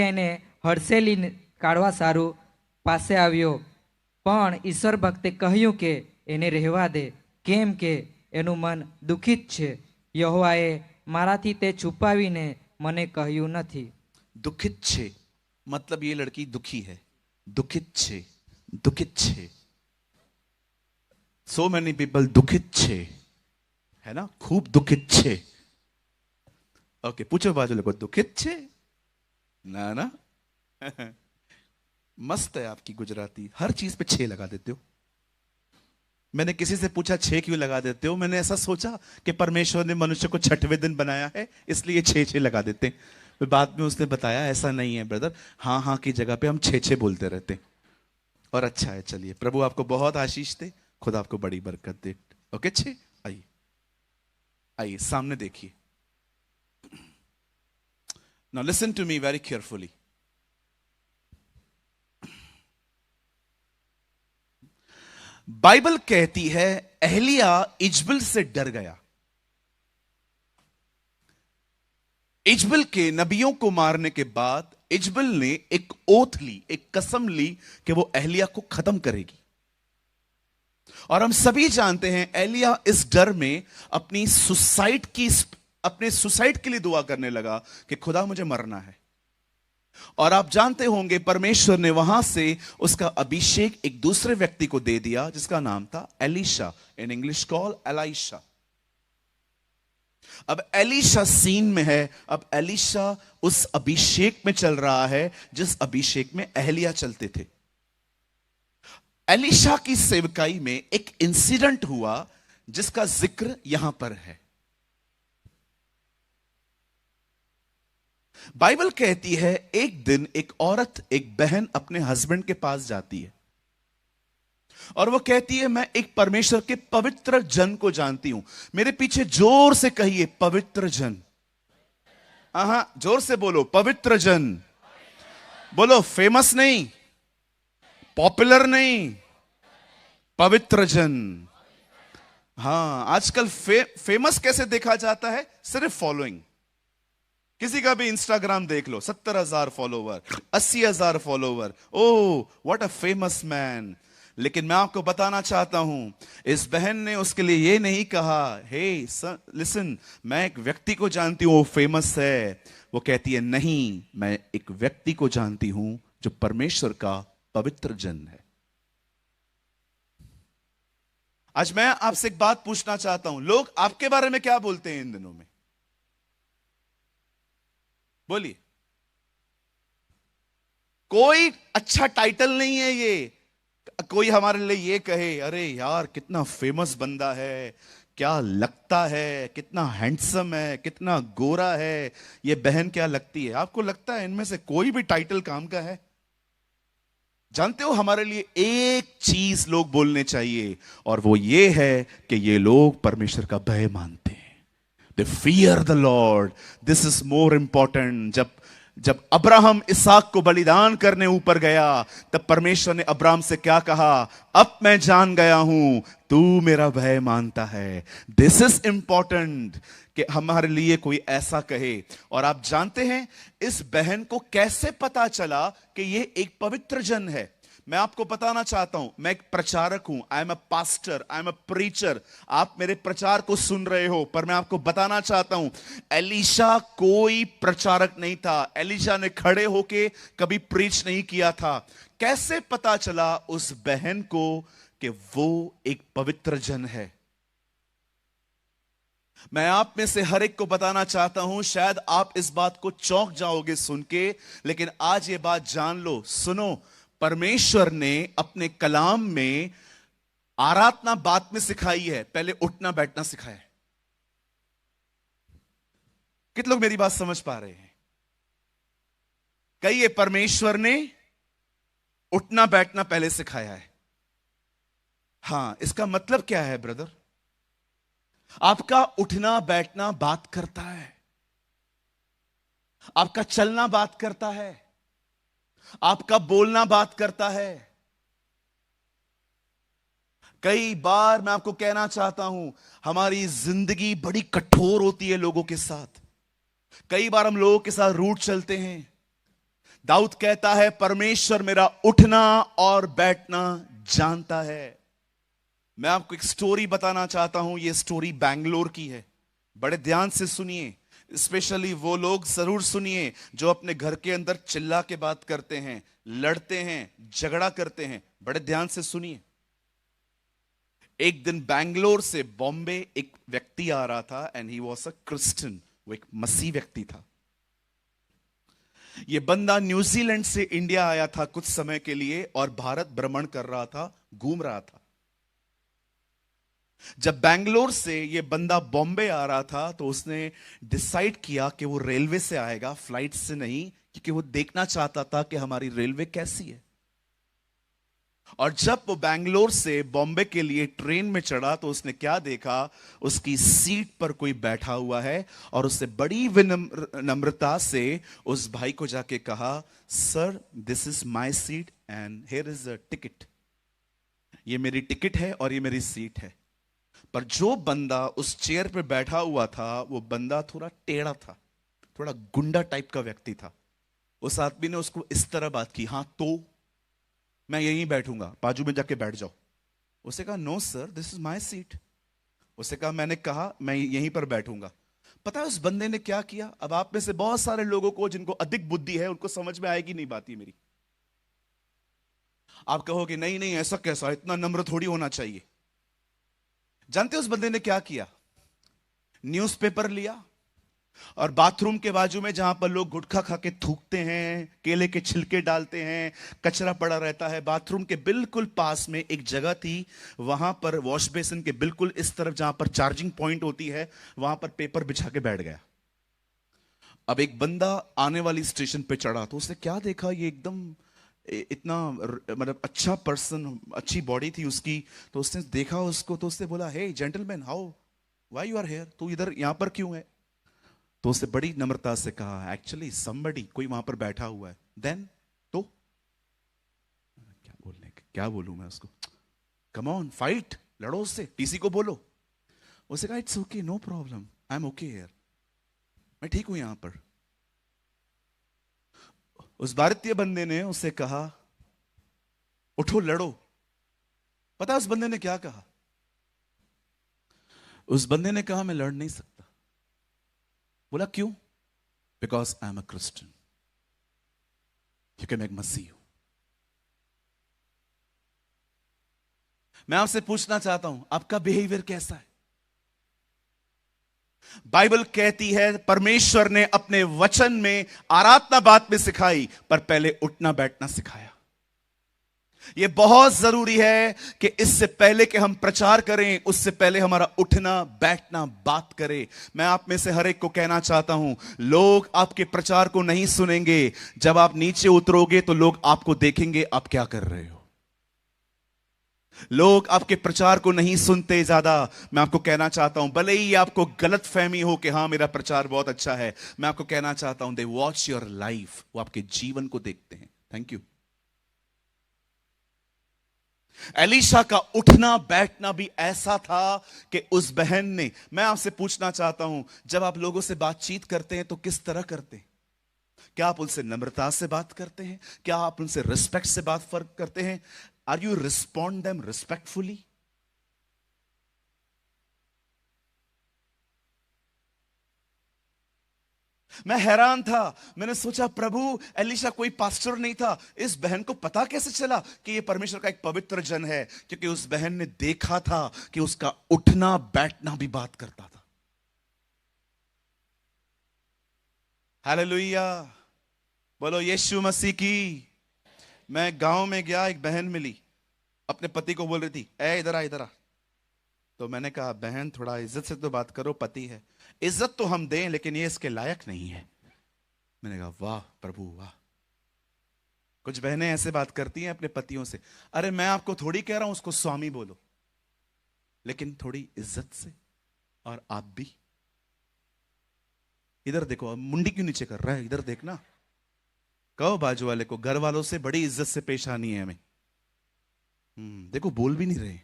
એને હડસેલી કાઢવા સારું પાસે આવ્યો. પણ ઈશ્વર ભક્તે કહ્યું કે એને રહેવા દે, કેમ કે એનું મન દુઃખિત છે. યહોવાએ મારાથી તે છુપાવીને મને કહ્યું નથી. दुखित छे मतलब ये लड़की दुखी है। दुखित छे, दुखित छे। सो मेनी पीपल दुखित छे, है ना, खूब दुखित छे। ओके, पूछो बाजू लोगों, दुखित छे ना ना। मस्त है आपकी गुजराती, हर चीज पे छे लगा देते हो। मैंने किसी से पूछा छे क्यों लगा देते हो, मैंने ऐसा सोचा कि परमेश्वर ने मनुष्य को छठवें दिन बनाया है इसलिए छे छे लगा देते हैं। फिर बाद में उसने बताया ऐसा नहीं है ब्रदर, हाँ हाँ की जगह पे हम छे छे बोलते रहते हैं। और अच्छा है, चलिए प्रभु आपको बहुत आशीष दे, खुदा आपको बड़ी बरकत दे। ओके, छे। आइए आइए सामने देखिए। Now listen to me very carefully. Bible कहती है एलिया इजबल से डर गया। इजबल के नबियों को मारने के बाद इजबल ने एक ओथ ली, एक कसम ली कि वो एलिया को खत्म करेगी। और हम सभी जानते हैं एलिया इस डर में अपने सुसाइड के लिए दुआ करने लगा कि खुदा मुझे मरना है। और आप जानते होंगे परमेश्वर ने वहां से उसका अभिषेक एक दूसरे व्यक्ति को दे दिया जिसका नाम था Elisha, in English call Elisha. अब एलीशा सीन में है, अब एलीशा उस अभिषेक में चल रहा है जिस अभिषेक में एलिया चलते थे। एलीशा की सेवकाई में एक इंसिडेंट हुआ जिसका जिक्र यहां पर है। बाइबल कहती है एक दिन एक औरत, एक बहन अपने हस्बैंड के पास जाती है और वो कहती है मैं एक परमेश्वर के पवित्र जन को जानती हूं। मेरे पीछे जोर से कहिए पवित्र जन। हाँ, जोर से बोलो पवित्र जन। बोलो फेमस नहीं, पॉपुलर नहीं, पवित्र जन। हाँ, आजकल फेमस कैसे देखा जाता है? सिर्फ फॉलोइंग। किसी का भी इंस्टाग्राम देख लो, 70,000 follower, 80,000 follower, oh what a famous man. लेकिन मैं आपको बताना चाहता हूं, इस बहन ने उसके लिए ये नहीं कहा हे लिसन मैं एक व्यक्ति को जानती हूं वो फेमस है। वो कहती है नहीं, मैं एक व्यक्ति को जानती हूं जो परमेश्वर का पवित्र जन है। आज मैं आपसे एक बात पूछना चाहता हूं, लोग आपके बारे में क्या बोलते हैं इन दिनों में? बोलिए। कोई अच्छा टाइटल नहीं है ये। कोई हमारे लिए ये कहे अरे यार कितना फेमस बंदा है, क्या लगता है, कितना हैंडसम है, कितना गोरा है, ये बहन क्या लगती है। आपको लगता है इनमें से कोई भी टाइटल काम का है? जानते हो हमारे लिए एक चीज लोग बोलने चाहिए और वो ये है कि ये लोग परमेश्वर का भय मानते हैं। दे fear the Lord, this is more important. जब अब्राहम इसहाक को बलिदान करने ऊपर गया तब परमेश्वर ने अब्राहम से क्या कहा? अब मैं जान गया हूं तू मेरा भय मानता है। दिस इज इंपॉर्टेंट कि हमारे लिए कोई ऐसा कहे। और आप जानते हैं इस बहन को कैसे पता चला कि ये एक पवित्र जन है? मैं आपको बताना चाहता हूं, मैं एक प्रचारक हूं, I am a pastor, I am a preacher. आप मेरे प्रचार को सुन रहे हो, पर मैं आपको बताना चाहता हूं एलीशा कोई प्रचारक नहीं था। एलीशा ने खड़े होके कभी प्रीच नहीं किया था। कैसे पता चला उस बहन को कि वो एक पवित्र जन है? मैं आप में से हर एक को बताना चाहता हूं, शायद आप इस बात को चौंक जाओगे सुन के, लेकिन आज ये बात जान लो। सुनो, परमेश्वर ने अपने कलाम में आराधना बाद में सिखाई है, पहले उठना बैठना सिखाया है। कितने लोग मेरी बात समझ पा रहे हैं? कहिए परमेश्वर ने उठना बैठना पहले सिखाया है। हां, इसका मतलब क्या है ब्रदर? आपका उठना बैठना बात करता है, आपका चलना बात करता है, आपका बोलना बात करता है। कई बार मैं आपको कहना चाहता हूं हमारी जिंदगी बड़ी कठोर होती है लोगों के साथ। कई बार हम लोगों के साथ रूट चलते हैं। दाऊद कहता है परमेश्वर मेरा उठना और बैठना जानता है। मैं आपको एक स्टोरी बताना चाहता हूं, यह स्टोरी बैंगलोर की है। बड़े ध्यान से सुनिए, स्पेशली वो लोग जरूर सुनिए जो अपने घर के अंदर चिल्ला के बात करते हैं, लड़ते हैं, झगड़ा करते हैं। बड़े ध्यान से सुनिए। एक दिन बैंगलोर से बॉम्बे एक व्यक्ति आ रहा था and he was a Christian, वो एक मसीह व्यक्ति था। ये बंदा न्यूजीलैंड से इंडिया आया था कुछ समय के लिए और भारत भ्रमण कर रहा था, घूम रहा था। जब बैंगलोर से ये बंदा बॉम्बे आ रहा था तो उसने डिसाइड किया कि वो रेलवे से आएगा, फ्लाइट से नहीं, क्योंकि वो देखना चाहता था कि हमारी रेलवे कैसी है। और जब वो बैंगलोर से बॉम्बे के लिए ट्रेन में चढ़ा तो उसने क्या देखा, उसकी सीट पर कोई बैठा हुआ है और उससे बड़ी विनम्रता से उस भाई को जाके कहा, sir this is my seat and here is a ticket. ये मेरी टिकट है और ये मेरी सीट है। पर जो बंदा उस चेयर पे बैठा हुआ था वो बंदा थोड़ा टेढ़ा था, थोड़ा गुंडा टाइप का व्यक्ति था। उस आदमी ने उसको इस तरह बात की, हाँ तो मैं यहीं बैठूंगा, बाजू में जाके बैठ जाओ। उसे कहा, no sir this is my seat. उसे कहा, मैंने कहा मैं यहीं पर बैठूंगा। पता है उस बंदे ने क्या किया? अब आप में से बहुत सारे लोगों को जिनको अधिक बुद्धि है उनको समझ में आएगी नहीं बात ये मेरी। आप कहोगे नहीं नहीं ऐसा कैसा, इतना नम्र थोड़ी होना चाहिए। जानते हो उस बंदे ने क्या किया? न्यूज़पेपर लिया और बाथरूम के बाजू में जहां पर लोग गुटखा खा के थूकते हैं, केले के छिलके डालते हैं, कचरा पड़ा रहता है, बाथरूम के बिल्कुल पास में एक जगह थी, वहां पर वॉश बेसिन के बिल्कुल इस तरफ जहां पर चार्जिंग पॉइंट होती है, वहां पर पेपर बिछा के बैठ गया। अब एक बंदा आने वाली स्टेशन पे चढ़ा तो उसने क्या देखा, ये एकदम इतना मतलब अच्छा पर्सन, अच्छी बॉडी थी उसकी। तो उसने देखा उसको तो उसने बोला, hey gentleman how why you are here, तू इधर यहां पर क्यों है? तो उसने बड़ी नम्रता से कहा, एक्चुअली समबडी, कोई वहां पर बैठा हुआ है। देन तो क्या बोलूं मैं उसको? कम ऑन फाइट, लड़ो उससे, टीसी को बोलो। उसने कहा, it's okay no problem, I am okay here, मैं ठीक हूं यहां पर। उस भारतीय बंदे ने उससे कहा, उठो लड़ो। पता है उस बंदे ने क्या कहा? उस बंदे ने कहा, मैं लड़ नहीं सकता। बोला क्यों? Because I am a Christian, क्योंकि मैं एक मसीह हूं। मैं आपसे पूछना चाहता हूं, आपका बिहेवियर कैसा है? बाइबल कहती है परमेश्वर ने अपने वचन में आराधना बात में सिखाई, पर पहले उठना बैठना सिखाया। यह बहुत जरूरी है कि इससे पहले कि हम प्रचार करें, उससे पहले हमारा उठना बैठना बात करें। मैं आप में से हर एक को कहना चाहता हूं, लोग आपके प्रचार को नहीं सुनेंगे। जब आप नीचे उतरोगे तो लोग आपको देखेंगे आप क्या कर रहे हो। लोग आपके प्रचार को नहीं सुनते ज्यादा। मैं आपको कहना चाहता हूं, भले ही आपको गलत फहमी हो कि हां मेरा प्रचार बहुत अच्छा है, मैं आपको कहना चाहता हूं, दे वॉच योर लाइफ, वो आपके जीवन को देखते हैं। Thank you. एलीशा का उठना बैठना भी ऐसा था कि उस बहन ने, मैं आपसे पूछना चाहता हूं, जब आप लोगों से बातचीत करते हैं तो किस तरह करते हैं? क्या आप उनसे नम्रता से बात करते हैं? क्या आप उनसे रिस्पेक्ट से बात फर्क करते हैं? Are you respond them respectfully? मैं हैरान था, मैंने सोचा प्रभु, एलीशा कोई पास्टर नहीं था, इस बहन को पता कैसे चला कि ये परमेश्वर का एक पवित्र जन है? क्योंकि उस बहन ने देखा था कि उसका उठना बैठना भी बात करता था। हालेलुया, बोलो यीशु मसीह की। मैं गांव में गया, एक बहन मिली, अपने पति को बोल रही थी, ए इधर आ इधर आ। तो मैंने कहा, बहन थोड़ा इज्जत से तो बात करो, पति है। इज्जत तो हम दें लेकिन ये इसके लायक नहीं है। मैंने कहा, वाह प्रभु वाह। कुछ बहनें ऐसे बात करती हैं अपने पतियों से, अरे मैं आपको थोड़ी कह रहा हूं उसको स्वामी बोलो, लेकिन थोड़ी इज्जत से। और आप भी इधर देखो, मुंडी क्यों नीचे कर रहा है, इधर देखना। कहो बाजू वाले को, घर वालों से बड़ी इज्जत से पेश आनी है हमें। देखो बोल भी नहीं रहे।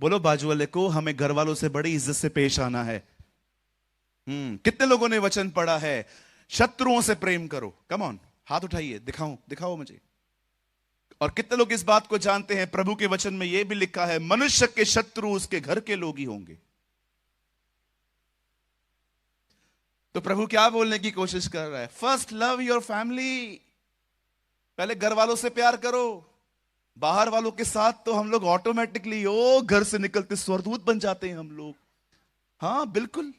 बोलो बाजू वाले को, हमें घर वालों से बड़ी इज्जत से पेश आना है। कितने लोगों ने वचन पढ़ा है, शत्रुओं से प्रेम करो? कम ऑन, हाथ उठाइए, दिखाओ दिखाओ मुझे। और कितने लोग इस बात को जानते हैं, प्रभु के वचन में यह भी लिखा है, मनुष्य के शत्रु उसके घर के लोग ही होंगे। तो प्रभु क्या बोलने की कोशिश कर रहा है? फर्स्ट लव योर फैमिली, पहले घर वालों से प्यार करो। बाहर वालों के साथ तो हम लोग ऑटोमेटिकली ओ घर से निकलते स्वर्गदूत बन जाते हैं हम लोग। हाँ बिल्कुल।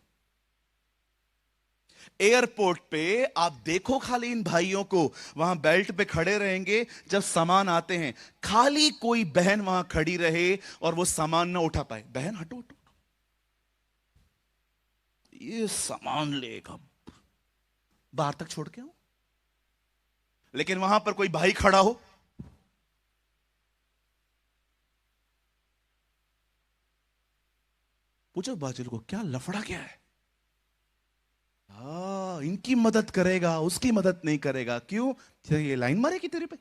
एयरपोर्ट पे आप देखो खाली इन भाइयों को, वहां बेल्ट पे खड़े रहेंगे, जब सामान आते हैं खाली कोई बहन वहां खड़ी रहे और वो सामान ना उठा पाए, बहन हटो हटो, ये सामान लेगा, बाहर तक छोड़ के आओ। लेकिन वहां पर कोई भाई खड़ा हो, पूछो बाजू को क्या लफड़ा क्या है, हाँ इनकी मदद करेगा उसकी मदद नहीं करेगा, क्यों? ये लाइन मारेगी तेरे पे।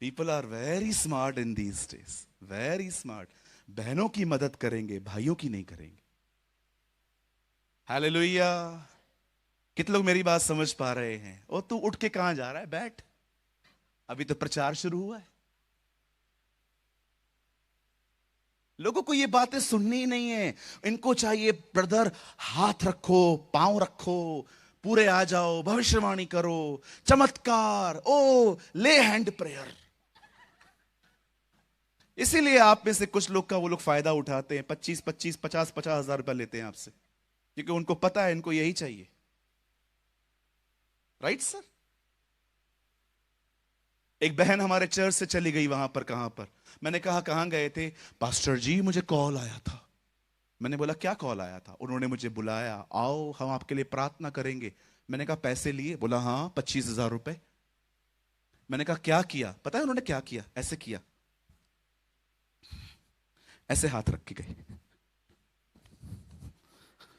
People are very smart in these days, very smart. बहनों की मदद करेंगे, भाइयों की नहीं करेंगे। हालेलुया। कितने लोग मेरी बात समझ पा रहे हैं? ओ तू उठ के कहां जा रहा है, बैठ, अभी तो प्रचार शुरू हुआ है। लोगों को ये बातें सुननी ही नहीं है, इनको चाहिए ब्रदर हाथ रखो, पांव रखो, पूरे आ जाओ, भविष्यवाणी करो, चमत्कार, ओ ले हैंड प्रेयर। इसीलिए आप में से कुछ लोग का वो लोग फायदा उठाते हैं, 25-25, 50-50 हजार रुपया लेते हैं आपसे, क्योंकि उनको पता है इनको यही चाहिए। Right sir. एक बहन हमारे चर्च से चली गई, वहां पर कहां पर, मैंने कहा कहां गए थे? पास्टर जी मुझे कॉल आया था। मैंने बोला क्या कॉल आया था? उन्होंने मुझे बुलाया, आओ हम आपके लिए प्रार्थना करेंगे। मैंने कहा पैसे लिए? बोला हाँ 25,000 रुपए। मैंने कहा क्या किया? पता है उन्होंने क्या किया? ऐसे किया, ऐसे हाथ रख के गए,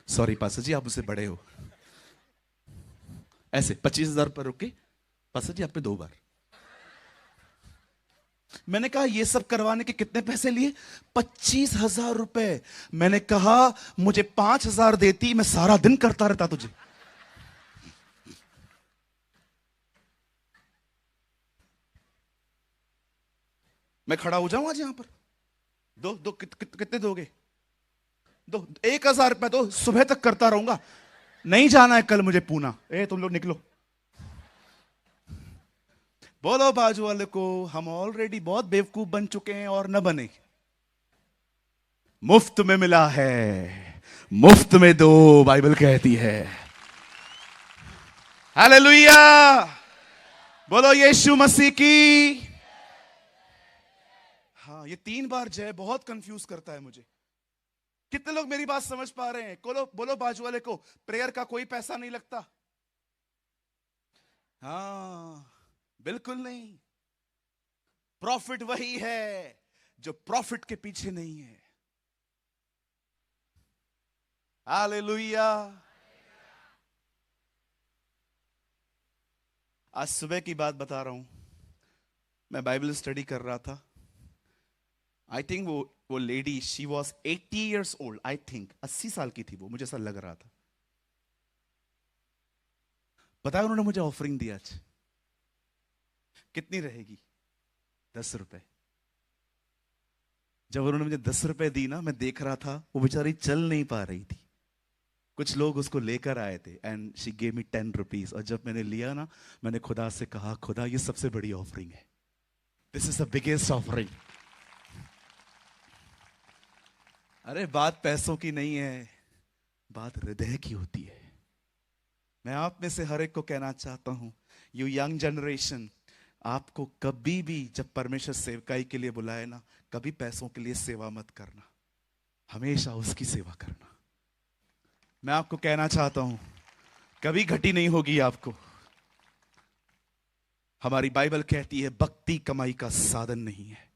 सॉरी पास्टर जी आप मुझसे बड़े हो, ऐसे 25,000 पर रुके, पास्टर जी आप पे 2 बार। मैंने कहा ये सब करवाने के कितने पैसे लिए? 25,000 रुपए। मैंने कहा मुझे 5,000 देती, मैं सारा दिन करता रहता तुझे। मैं खड़ा हो जाऊं आज यहां पर? दो दो कितने दोगे? दो 1,000 रुपए दो, सुबह तक करता रहूंगा। नहीं जाना है कल मुझे पूना। तुम लोग निकलो। बोलो बाजू वाले को हम ऑलरेडी बहुत बेवकूफ बन चुके हैं और न बने। मुफ्त में मिला है, मुफ्त में दो, बाइबल कहती है। हालेलुया। बोलो यीशु मसीह की। हाँ ये 3 बार जय बहुत कंफ्यूज करता है मुझे। कितने लोग मेरी बात समझ पा रहे हैं? बोलो बाजू वाले को प्रेयर का कोई पैसा नहीं लगता। हाँ बिल्कुल नहीं। प्रॉफिट वही है जो प्रॉफिट के पीछे नहीं है। हालेलुया। आज सुबह की बात बता रहा हूं, मैं बाइबल स्टडी कर रहा था। आई थिंक वो lady she was 80 years old, I think 80 साल की थी वो, मुझे ऐसा लग रहा था। पता है उन्होंने मुझे ऑफरिंग दिया आज, कितनी रहेगी? 10 रुपए। जब उन्होंने मुझे 10 रुपए दी ना, मैं देख रहा था वो बेचारी चल नहीं पा रही थी, कुछ लोग उसको लेकर आए थे, and she gave me 10 rupees. और जब मैंने लिया ना, मैंने खुदा से कहा खुदा ये सबसे बड़ी ऑफरिंग है, this is the biggest offering. अरे बात पैसों की नहीं है, बात हृदय की होती है। मैं आप में से हर एक को कहना चाहता हूं, यू यंग जनरेशन, आपको कभी भी जब परमेश्वर सेवकाई के लिए बुलाए ना, कभी पैसों के लिए सेवा मत करना, हमेशा उसकी सेवा करना। मैं आपको कहना चाहता हूं कभी घटी नहीं होगी आपको। हमारी बाइबल कहती है भक्ति कमाई का साधन नहीं है।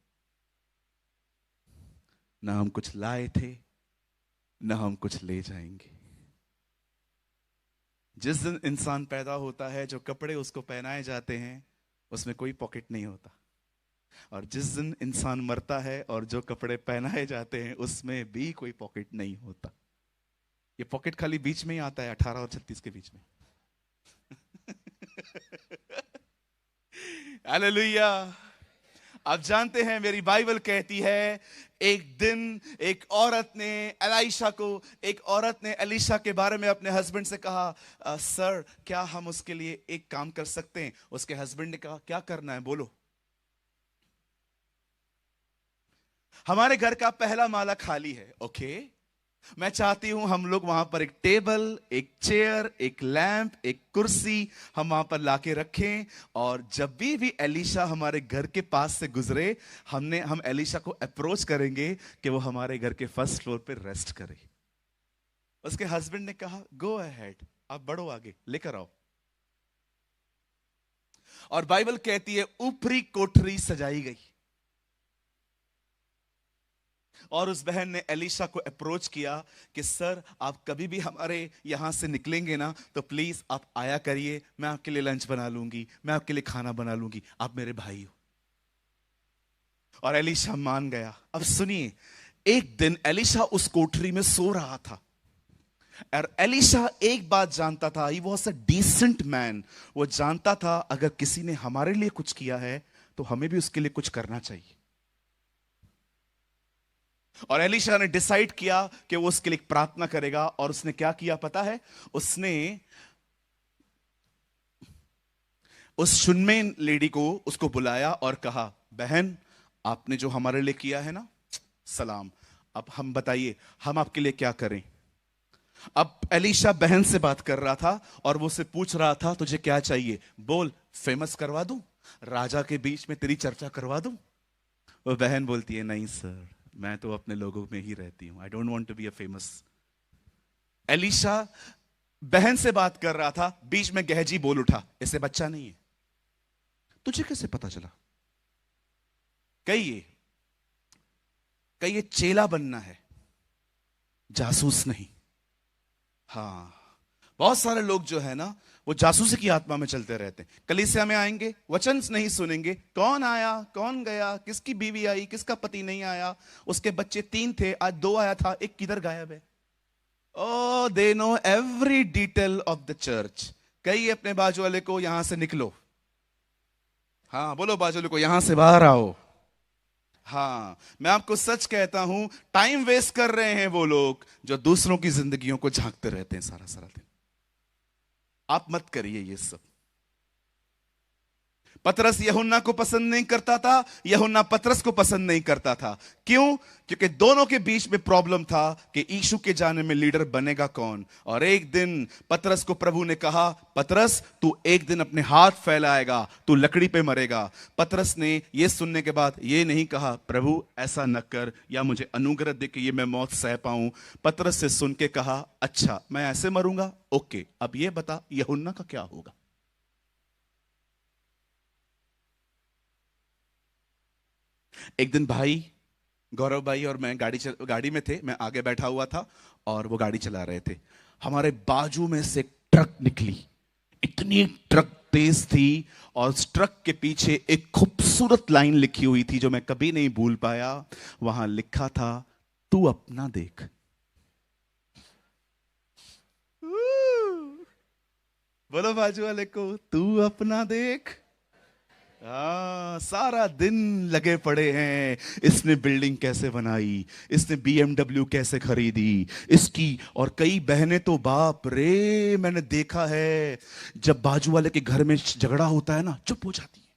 ना हम कुछ लाए थे, ना हम कुछ ले जाएंगे। जिस दिन इंसान पैदा होता है, जो कपड़े उसको पहनाए जाते हैं उसमें कोई पॉकेट नहीं होता, और जिस दिन इंसान मरता है और जो कपड़े पहनाए जाते हैं उसमें भी कोई पॉकेट नहीं होता। ये पॉकेट खाली बीच में ही आता है, 18 और 36 के बीच में। हालेलुया। आप जानते हैं मेरी बाइबल कहती है, एक दिन एक औरत ने एलिशा के बारे में अपने हस्बैंड से कहा, सर क्या हम उसके लिए एक काम कर सकते हैं? उसके हस्बैंड ने कहा क्या करना है बोलो। हमारे घर का पहला माला खाली है, ओके। मैं चाहती हूं हम लोग वहां पर एक टेबल, एक चेयर, एक लैंप, एक कुर्सी हम वहां पर लाके रखें, और जब भी एलिशा हमारे घर के पास से गुजरे, हम एलिशा को अप्रोच करेंगे कि वो हमारे घर के फर्स्ट फ्लोर पे रेस्ट करे। उसके हस्बैंड ने कहा, गो अहेड, आप बढ़ो आगे, लेकर आओ। और बाइबल कहती है ऊपरी कोठरी सजाई गई, और उस बहन ने एलिशा को अप्रोच किया कि सर, आप कभी भी हमारे यहां से निकलेंगे ना, तो प्लीज आप आया करिए, मैं आपके लिए लंच बना लूंगी, मैं आपके लिए खाना बना लूंगी, आप मेरे भाई हो। और एलिशा मान गया। अब सुनिए, एक दिन एलिशा उस कोठरी में सो रहा था, और एलिशा एक बात जानता था, he was a decent man. वो जानता था अगर किसी ने हमारे लिए कुछ किया है तो हमें भी उसके लिए कुछ करना चाहिए। और एलिशा ने डिसाइड किया कि वो उसके लिए प्रार्थना करेगा। और उसने क्या किया पता है? उसने उस शुनमेन लेडी को उसको बुलाया और कहा, बहन, आपने जो हमारे लिए किया है ना, सलाम, अब हम बताइए हम आपके लिए क्या करें। अब एलिशा बहन से बात कर रहा था और वो से पूछ रहा था, तुझे क्या चाहिए, बोल, फेमस करवा दूं, राजा के बीच में तेरी चर्चा करवा दूं। वो बहन बोलती है, नहीं सर, मैं तो अपने लोगों में ही रहती हूं, I don't want to be a famous. Elisha बहन से बात कर रहा था, बीच में गहजी बोल उठा, इसे बच्चा नहीं है। तुझे कैसे पता चला? कहिए चेला बनना है, जासूस नहीं। हाँ, बहुत सारे लोग जो है ना, वो जासूसी की आत्मा में चलते रहते हैं। कलीसिया में आएंगे, वचन नहीं सुनेंगे, कौन आया कौन गया, किसकी बीवी आई किसका पति नहीं आया, उसके बच्चे 3 थे आज 2 आया था, एक किधर गायब है। Oh, they know every detail of the church. कहिए अपने बाजू वाले को, यहां से निकलो। हाँ, बोलो बाजू वाले को, यहां से बाहर आओ। हाँ, मैं आपको सच कहता हूं, टाइम वेस्ट कर रहे हैं वो लोग जो दूसरों की जिंदगियों को झांकते रहते हैं सारा सारा दिन। आप मत करिए ये सब। पतरस यूहन्ना को पसंद नहीं करता था, यूहन्ना पतरस को पसंद नहीं करता था। क्यों? क्योंकि दोनों के बीच में प्रॉब्लम था कि यीशु के जाने में लीडर बनेगा कौन। और एक दिन पतरस को प्रभु ने कहा, पतरस, तू एक दिन अपने हाथ फैलाएगा, तू लकड़ी पे मरेगा। पतरस ने यह सुनने के बाद यह नहीं कहा, प्रभु ऐसा न कर, या मुझे अनुग्रह दे कि ये मैं मौत सह पाऊं। पतरस से सुन के कहा, अच्छा मैं ऐसे मरूंगा, ओके, अब ये बता यूहन्ना का क्या होगा। एक दिन भाई गौरव भाई और मैं गाड़ी में थे, मैं आगे बैठा हुआ था और वो गाड़ी चला रहे थे। हमारे बाजू में से ट्रक निकली, इतनी ट्रक तेज थी, और उस ट्रक के पीछे एक खूबसूरत लाइन लिखी हुई थी जो मैं कभी नहीं भूल पाया। वहां लिखा था, तू अपना देख। बोलो बाजू वाले को, तू अपना देख। सारा दिन लगे पड़े हैं, इसने बिल्डिंग कैसे बनाई, इसने BMW कैसे खरीदी, इसकी। और कई बहनें तो बाप रे, मैंने देखा है जब बाजू वाले के घर में झगड़ा होता है ना, चुप हो जाती है।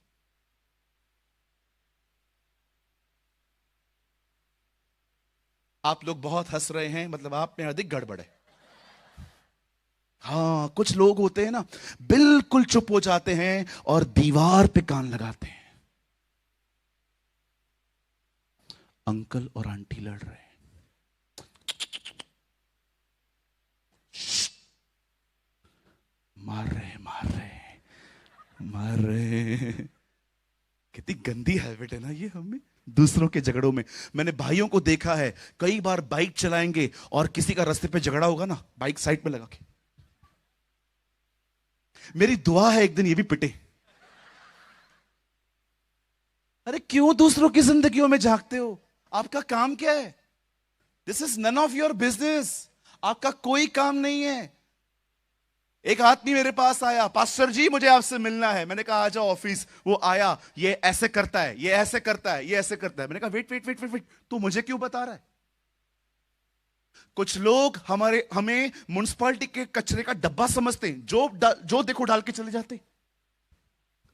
आप लोग बहुत हंस रहे हैं, मतलब आप में अधिक गड़बड़ है। हाँ, कुछ लोग होते हैं ना, बिल्कुल चुप हो जाते हैं और दीवार पे कान लगाते हैं। अंकल और आंटी लड़ रहे हैं, मार रहे हैं। कितनी गंदी हैबिट है ना ये हमें, दूसरों के झगड़ों में। मैंने भाइयों को देखा है, कई बार बाइक चलाएंगे और किसी का रास्ते पे झगड़ा होगा ना, बाइक साइड में लगा के, मेरी दुआ है एक दिन ये भी पिटे। अरे क्यों दूसरों की जिंदगियों में झांकते हो? आपका काम क्या है? This is none of your business. आपका कोई काम नहीं है। एक आदमी मेरे पास आया, पास्टर जी मुझे आपसे मिलना है। मैंने कहा आ जाओ ऑफिस। वो आया, ये ऐसे करता है, ये ऐसे करता है, ये ऐसे करता है। मैंने कहा wait wait wait wait wait, तू मुझे क्यों बता रहा है? कुछ लोग हमें म्युनिसिपैलिटी के कचरे का डब्बा समझते हैं, जो देखो डाल के चले जाते।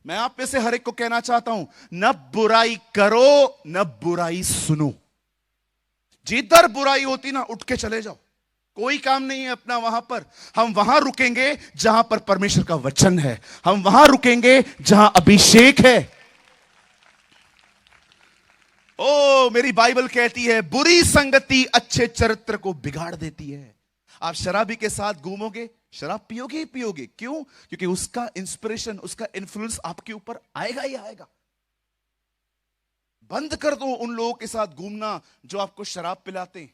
मैं आप में से हर एक को कहना चाहता हूं, न बुराई करो न बुराई सुनो। जिधर बुराई होती ना उठ के चले जाओ, कोई काम नहीं है अपना वहां पर। हम वहां रुकेंगे जहां पर परमेश्वर का वचन है, हम वहां रुकेंगे जहां अभिषेक है। ओ मेरी बाइबल कहती है बुरी संगति अच्छे चरित्र को बिगाड़ देती है। आप शराबी के साथ घूमोगे, शराब पियोगे ही पियोगे। क्यों? क्योंकि उसका इंस्पिरेशन, उसका इन्फ्लुएंस आपके ऊपर आएगा ही आएगा। बंद कर दो उन लोगों के साथ घूमना जो आपको शराब पिलाते हैं।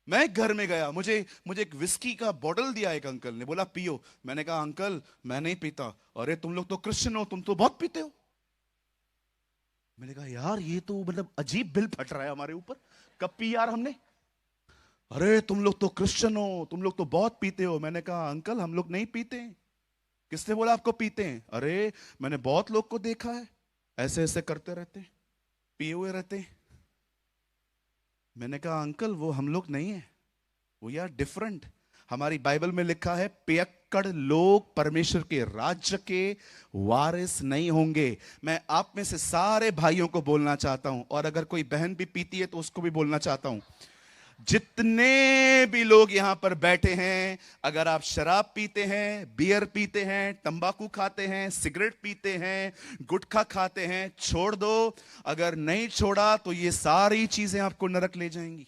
मैं घर में गया, मुझे एक विस्की का बॉटल दिया एक अंकल ने, बोला पियो। मैंने कहा अंकल मैं नहीं पीता। अरे तुम लोग तो क्रिश्चियन हो, तुम तो बहुत पीते हो। मैंने कहा यार ये तो मतलब अजीब बिल फट रहा है हमारे ऊपर, कब पी यार हमने? अरे तुम लोग तो क्रिश्चियन हो, तुम लोग तो बहुत पीते हो। मैंने कहा अंकल हम लोग नहीं पीते हैं। किसने बोला आपको पीते हैं? अरे मैंने बहुत लोग को देखा है ऐसे ऐसे करते रहते हैं, पिए हुए रहते हैं। मैंने कहा अंकल वो हम लोग नहीं है, वो यार डिफरेंट। हमारी बाइबल में लिखा है पियक्कड़ लोग परमेश्वर के राज्य के वारिस नहीं होंगे। मैं आप में से सारे भाइयों को बोलना चाहता हूं, और अगर कोई बहन भी पीती है तो उसको भी बोलना चाहता हूं, जितने भी लोग यहां पर बैठे हैं, अगर आप शराब पीते हैं, बियर पीते हैं, तंबाकू खाते हैं, सिगरेट पीते हैं, गुटखा खाते हैं, छोड़ दो। अगर नहीं छोड़ा तो ये सारी चीजें आपको नरक ले जाएंगी।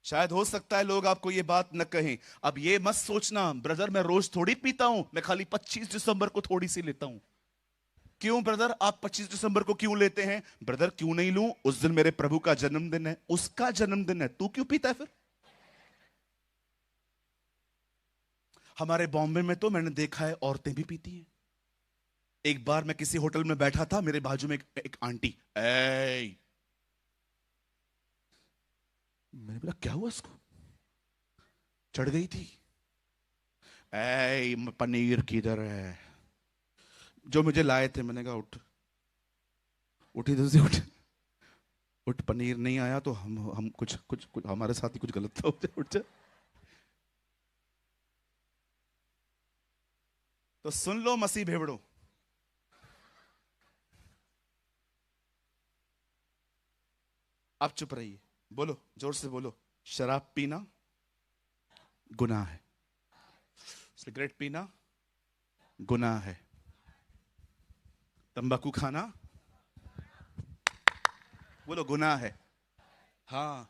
शायद हो सकता है लोग आपको ये बात न कहें। अब ये मत सोचना ब्रदर मैं रोज थोड़ी पीता हूं, मैं खाली 25 दिसंबर को थोड़ी सी लेता हूं। क्यों ब्रदर आप 25 दिसंबर को क्यों लेते हैं? ब्रदर क्यों नहीं लूं, उस दिन मेरे प्रभु का जन्मदिन है, उसका जन्मदिन है, तू क्यों पीता है फिर? हमारे बॉम्बे में तो मैंने देखा है औरतें भी पीती हैं। एक बार मैं किसी होटल में बैठा था, मेरे बाजू में एक आंटी, मैंने बोला क्या हुआ इसको? चढ़ गई थी, पनीर किधर है? जो मुझे लाए थे मैंने कहा उठ उठ इधर से उठ उठ, पनीर नहीं आया तो हम कुछ कुछ कुछ हमारे साथ ही कुछ गलत था, उठ जा। तो सुन लो मसीह भेड़ो, आप चुप रहिए, बोलो जोर से बोलो, शराब पीना गुनाह है, सिगरेट पीना गुनाह है, तंबाकू खाना बोलो गुनाह है। हाँ,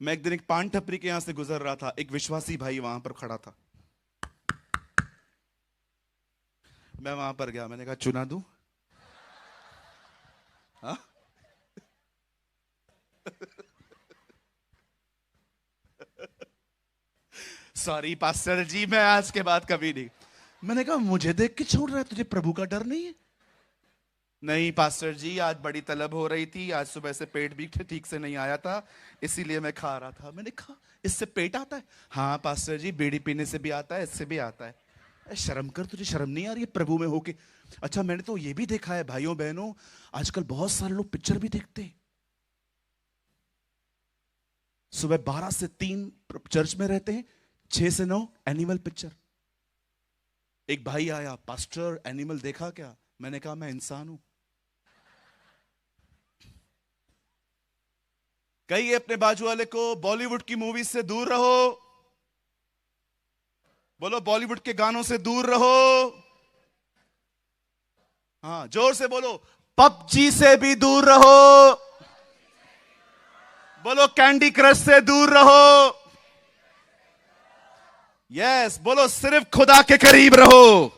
मैं एक दिन एक पान टपरी के यहां से गुजर रहा था, एक विश्वासी भाई वहां पर खड़ा था। मैं वहां पर गया, मैंने कहा चुना दूं? हाँ? सॉरी पास्टर जी, मैं आज के बाद कभी नहीं। मैंने कहा मुझे देख के छोड़ रहा है, तुझे प्रभु का डर नहीं है? नहीं पास्टर जी, आज बड़ी तलब हो रही थी, आज सुबह से पेट भी ठीक से नहीं आया था, इसीलिए मैं खा रहा था। मैंने कहा इससे पेट आता है? हाँ पास्टर जी, बीड़ी पीने से भी आता है, इससे भी आता है। शर्म कर, तुझे शर्म नहीं आ रही है प्रभु में होके? अच्छा मैंने तो ये भी देखा है भाइयों बहनों, आजकल बहुत सारे लोग पिक्चर भी देखते हैं। सुबह 12 से 3 चर्च में रहते हैं, 6 से 9 एनिमल पिक्चर। एक भाई आया, पास्टर एनिमल देखा क्या? मैंने कहा मैं इंसान हूं। कहिए अपने बाजू वाले को बॉलीवुड की मूवी से दूर रहो। बोलो बॉलीवुड के गानों से दूर रहो। हाँ जोर से बोलो, पबजी से भी दूर रहो। बोलो कैंडी क्रश से दूर रहो। यस बोलो सिर्फ खुदा के करीब रहो।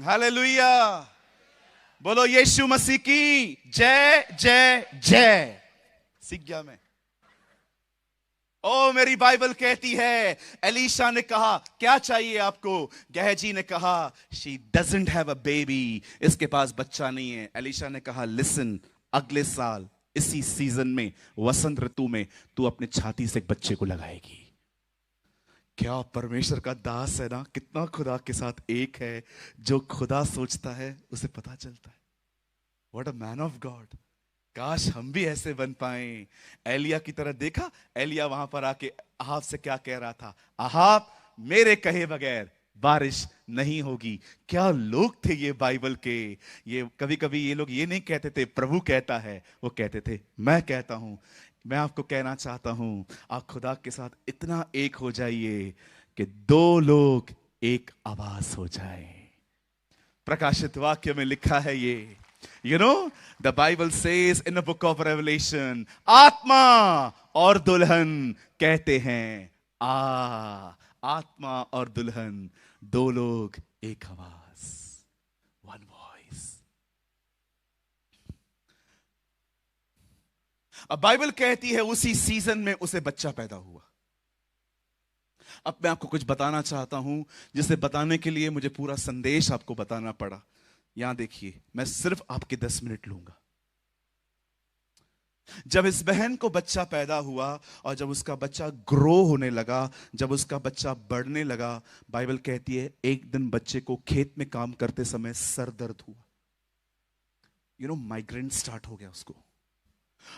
हालेलुया। बोलो यीशु मसीह की जय जय जय। सीख गया मैं। ओ मेरी बाइबल कहती है, एलीशा ने कहा क्या चाहिए आपको? गहजी ने कहा she doesn't have a baby, इसके पास बच्चा नहीं है। एलीशा ने कहा लिसन, अगले साल इसी सीजन में, वसंत ऋतु में, तू अपने छाती से एक बच्चे को लगाएगी। क्या परमेश्वर का दास है ना, कितना खुदा के साथ एक है। जो खुदा सोचता है उसे पता चलता है। What a man of God. काश हम भी ऐसे बन पाए। एलिया की तरह देखा, एलिया वहां पर आके अहाब से क्या कह रहा था? अहाब मेरे कहे बगैर बारिश नहीं होगी। क्या लोग थे ये बाइबल के। ये कभी कभी ये लोग ये नहीं कहते थे प्रभु कहता है, वो कहते थे मैं कहता हूं। मैं आपको कहना चाहता हूं, आप खुदा के साथ इतना एक हो जाइए कि दो लोग एक आवाज हो जाए। प्रकाशित वाक्य में लिखा है ये, you know, the Bible says in the book of revelation, आत्मा और दुल्हन कहते हैं आ। आत्मा और दुल्हन, दो लोग एक आवाज, वन वॉइस। अब बाइबल कहती है उसी सीजन में उसे बच्चा पैदा हुआ। अब मैं आपको कुछ बताना चाहता हूं, जिसे बताने के लिए मुझे पूरा संदेश आपको बताना पड़ा। यहां देखिए, मैं सिर्फ आपके 10 मिनट लूंगा। जब इस बहन को बच्चा पैदा हुआ और जब उसका बच्चा ग्रो होने लगा, जब उसका बच्चा बढ़ने लगा, बाइबल कहती है एक दिन बच्चे को खेत में काम करते समय सर दर्द हुआ। यू नो, माइग्रेन स्टार्ट हो गया उसको।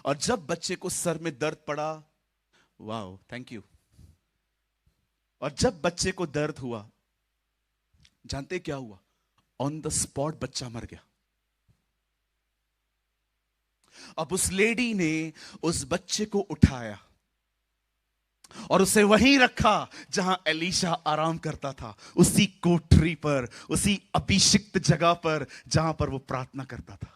और जब बच्चे को सर में दर्द पड़ा, वाओ थैंक यू, और जब बच्चे को दर्द हुआ, जानते क्या हुआ? ऑन द स्पॉट बच्चा मर गया। अब उस लेडी ने उस बच्चे को उठाया और उसे वहीं रखा जहां एलीशा आराम करता था, उसी कोठरी पर, उसी अभिषिक्त जगह पर जहां पर वो प्रार्थना करता था।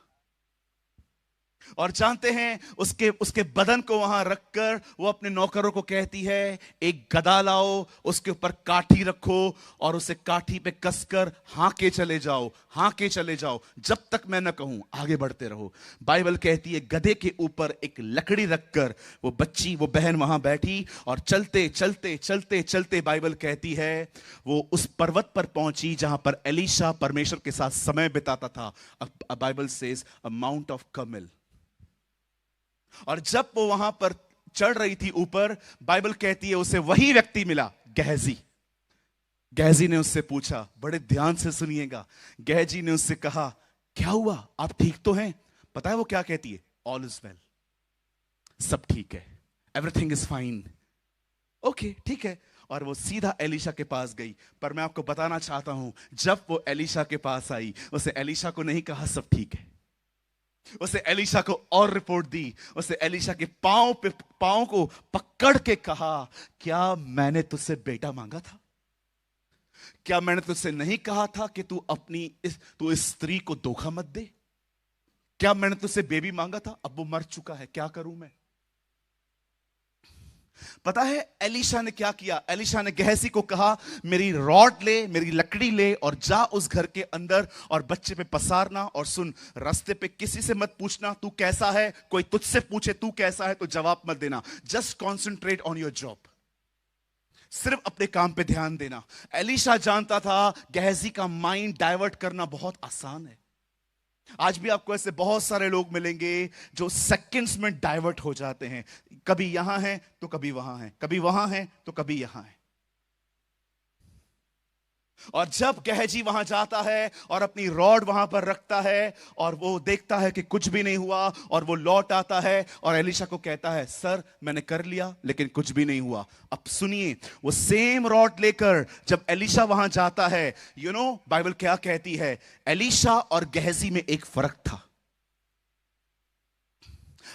और जानते हैं, उसके उसके बदन को वहां रखकर वो अपने नौकरों को कहती है एक गदा लाओ, उसके ऊपर काठी रखो और उसे काठी पे कसकर हाँके चले जाओ, हाँके चले जाओ, जब तक मैं न कहूं आगे बढ़ते रहो। बाइबल कहती है गधे के ऊपर एक लकड़ी रखकर वो बहन वहां बैठी और चलते चलते चलते चलते बाइबल कहती है वो उस पर्वत पर पहुंची जहां पर एलीशा परमेश्वर के साथ समय बिताता था। Bible says a mount of Carmel. और जब वो वहां पर चढ़ रही थी ऊपर, बाइबल कहती है उसे वही व्यक्ति मिला, गेहजी। गेहजी ने उससे पूछा, बड़े ध्यान से सुनिएगा, गेहजी ने उससे कहा क्या हुआ, आप ठीक तो हैं? पता है वो क्या कहती है? ऑल इज वेल, सब ठीक है, एवरीथिंग इज फाइन। ओके ठीक है। और वो सीधा एलीशा के पास गई। पर मैं आपको बताना चाहता हूं, जब वो एलीशा के पास आई, उसे एलीशा को नहीं कहा सब ठीक है, उसे एलीशा को और रिपोर्ट दी। उसे एलीशा के पांव को पकड़ के कहा, क्या मैंने तुझसे बेटा मांगा था? क्या मैंने तुझसे नहीं कहा था कि तू इस स्त्री को धोखा मत दे? क्या मैंने तुझसे बेबी मांगा था? अब वो मर चुका है, क्या करूं मैं? पता है एलीशा ने क्या किया? एलीशा ने गेहजी को कहा मेरी रॉड ले, मेरी लकड़ी ले और जा उस घर के अंदर और बच्चे पे पसारना। और सुन, रास्ते पे किसी से मत पूछना तू कैसा है, कोई तुझसे पूछे तू कैसा है तो जवाब मत देना। Just concentrate on your job, सिर्फ अपने काम पे ध्यान देना। एलीशा जानता था गेहजी का माइंड डाइवर्ट करना बहुत आसान है। आज भी आपको ऐसे बहुत सारे लोग मिलेंगे जो सेकंड्स में डाइवर्ट हो जाते हैं, कभी यहां है तो कभी वहां है, कभी वहां है तो कभी यहां है। और जब गेहजी वहां जाता है और अपनी रॉड वहां पर रखता है और वो देखता है कि कुछ भी नहीं हुआ और वो लौट आता है और एलीशा को कहता है सर मैंने कर लिया लेकिन कुछ भी नहीं हुआ। अब सुनिए, वो सेम रॉड लेकर जब एलीशा वहां जाता है, यू नो बाइबल क्या कहती है? एलीशा और गेहजी में एक फर्क था।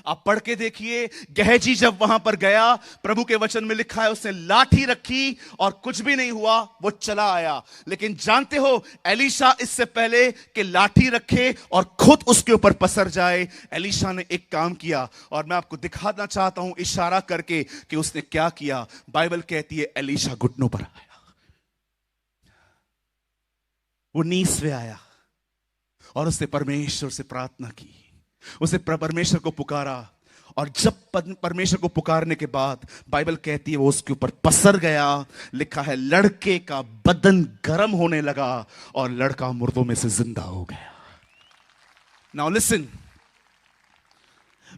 आप पढ़ के देखिए, गेहजी जब वहां पर गया, प्रभु के वचन में लिखा है उसने लाठी रखी और कुछ भी नहीं हुआ, वो चला आया। लेकिन जानते हो एलीशा इससे पहले कि लाठी रखे और खुद उसके ऊपर पसर जाए, एलीशा ने एक काम किया और मैं आपको दिखाना चाहता हूं इशारा करके कि उसने क्या किया। बाइबल कहती है एलीशा घुटनों पर आया, वो नीस पे आया और उसने परमेश्वर से प्रार्थना की, उसे परमेश्वर को पुकारा। और जब परमेश्वर को पुकारने के बाद बाइबल कहती है वो उसके ऊपर पसर गया। लिखा है लड़के का बदन गर्म होने लगा और लड़का मुर्दों में से जिंदा हो गया। नाउ लिसन,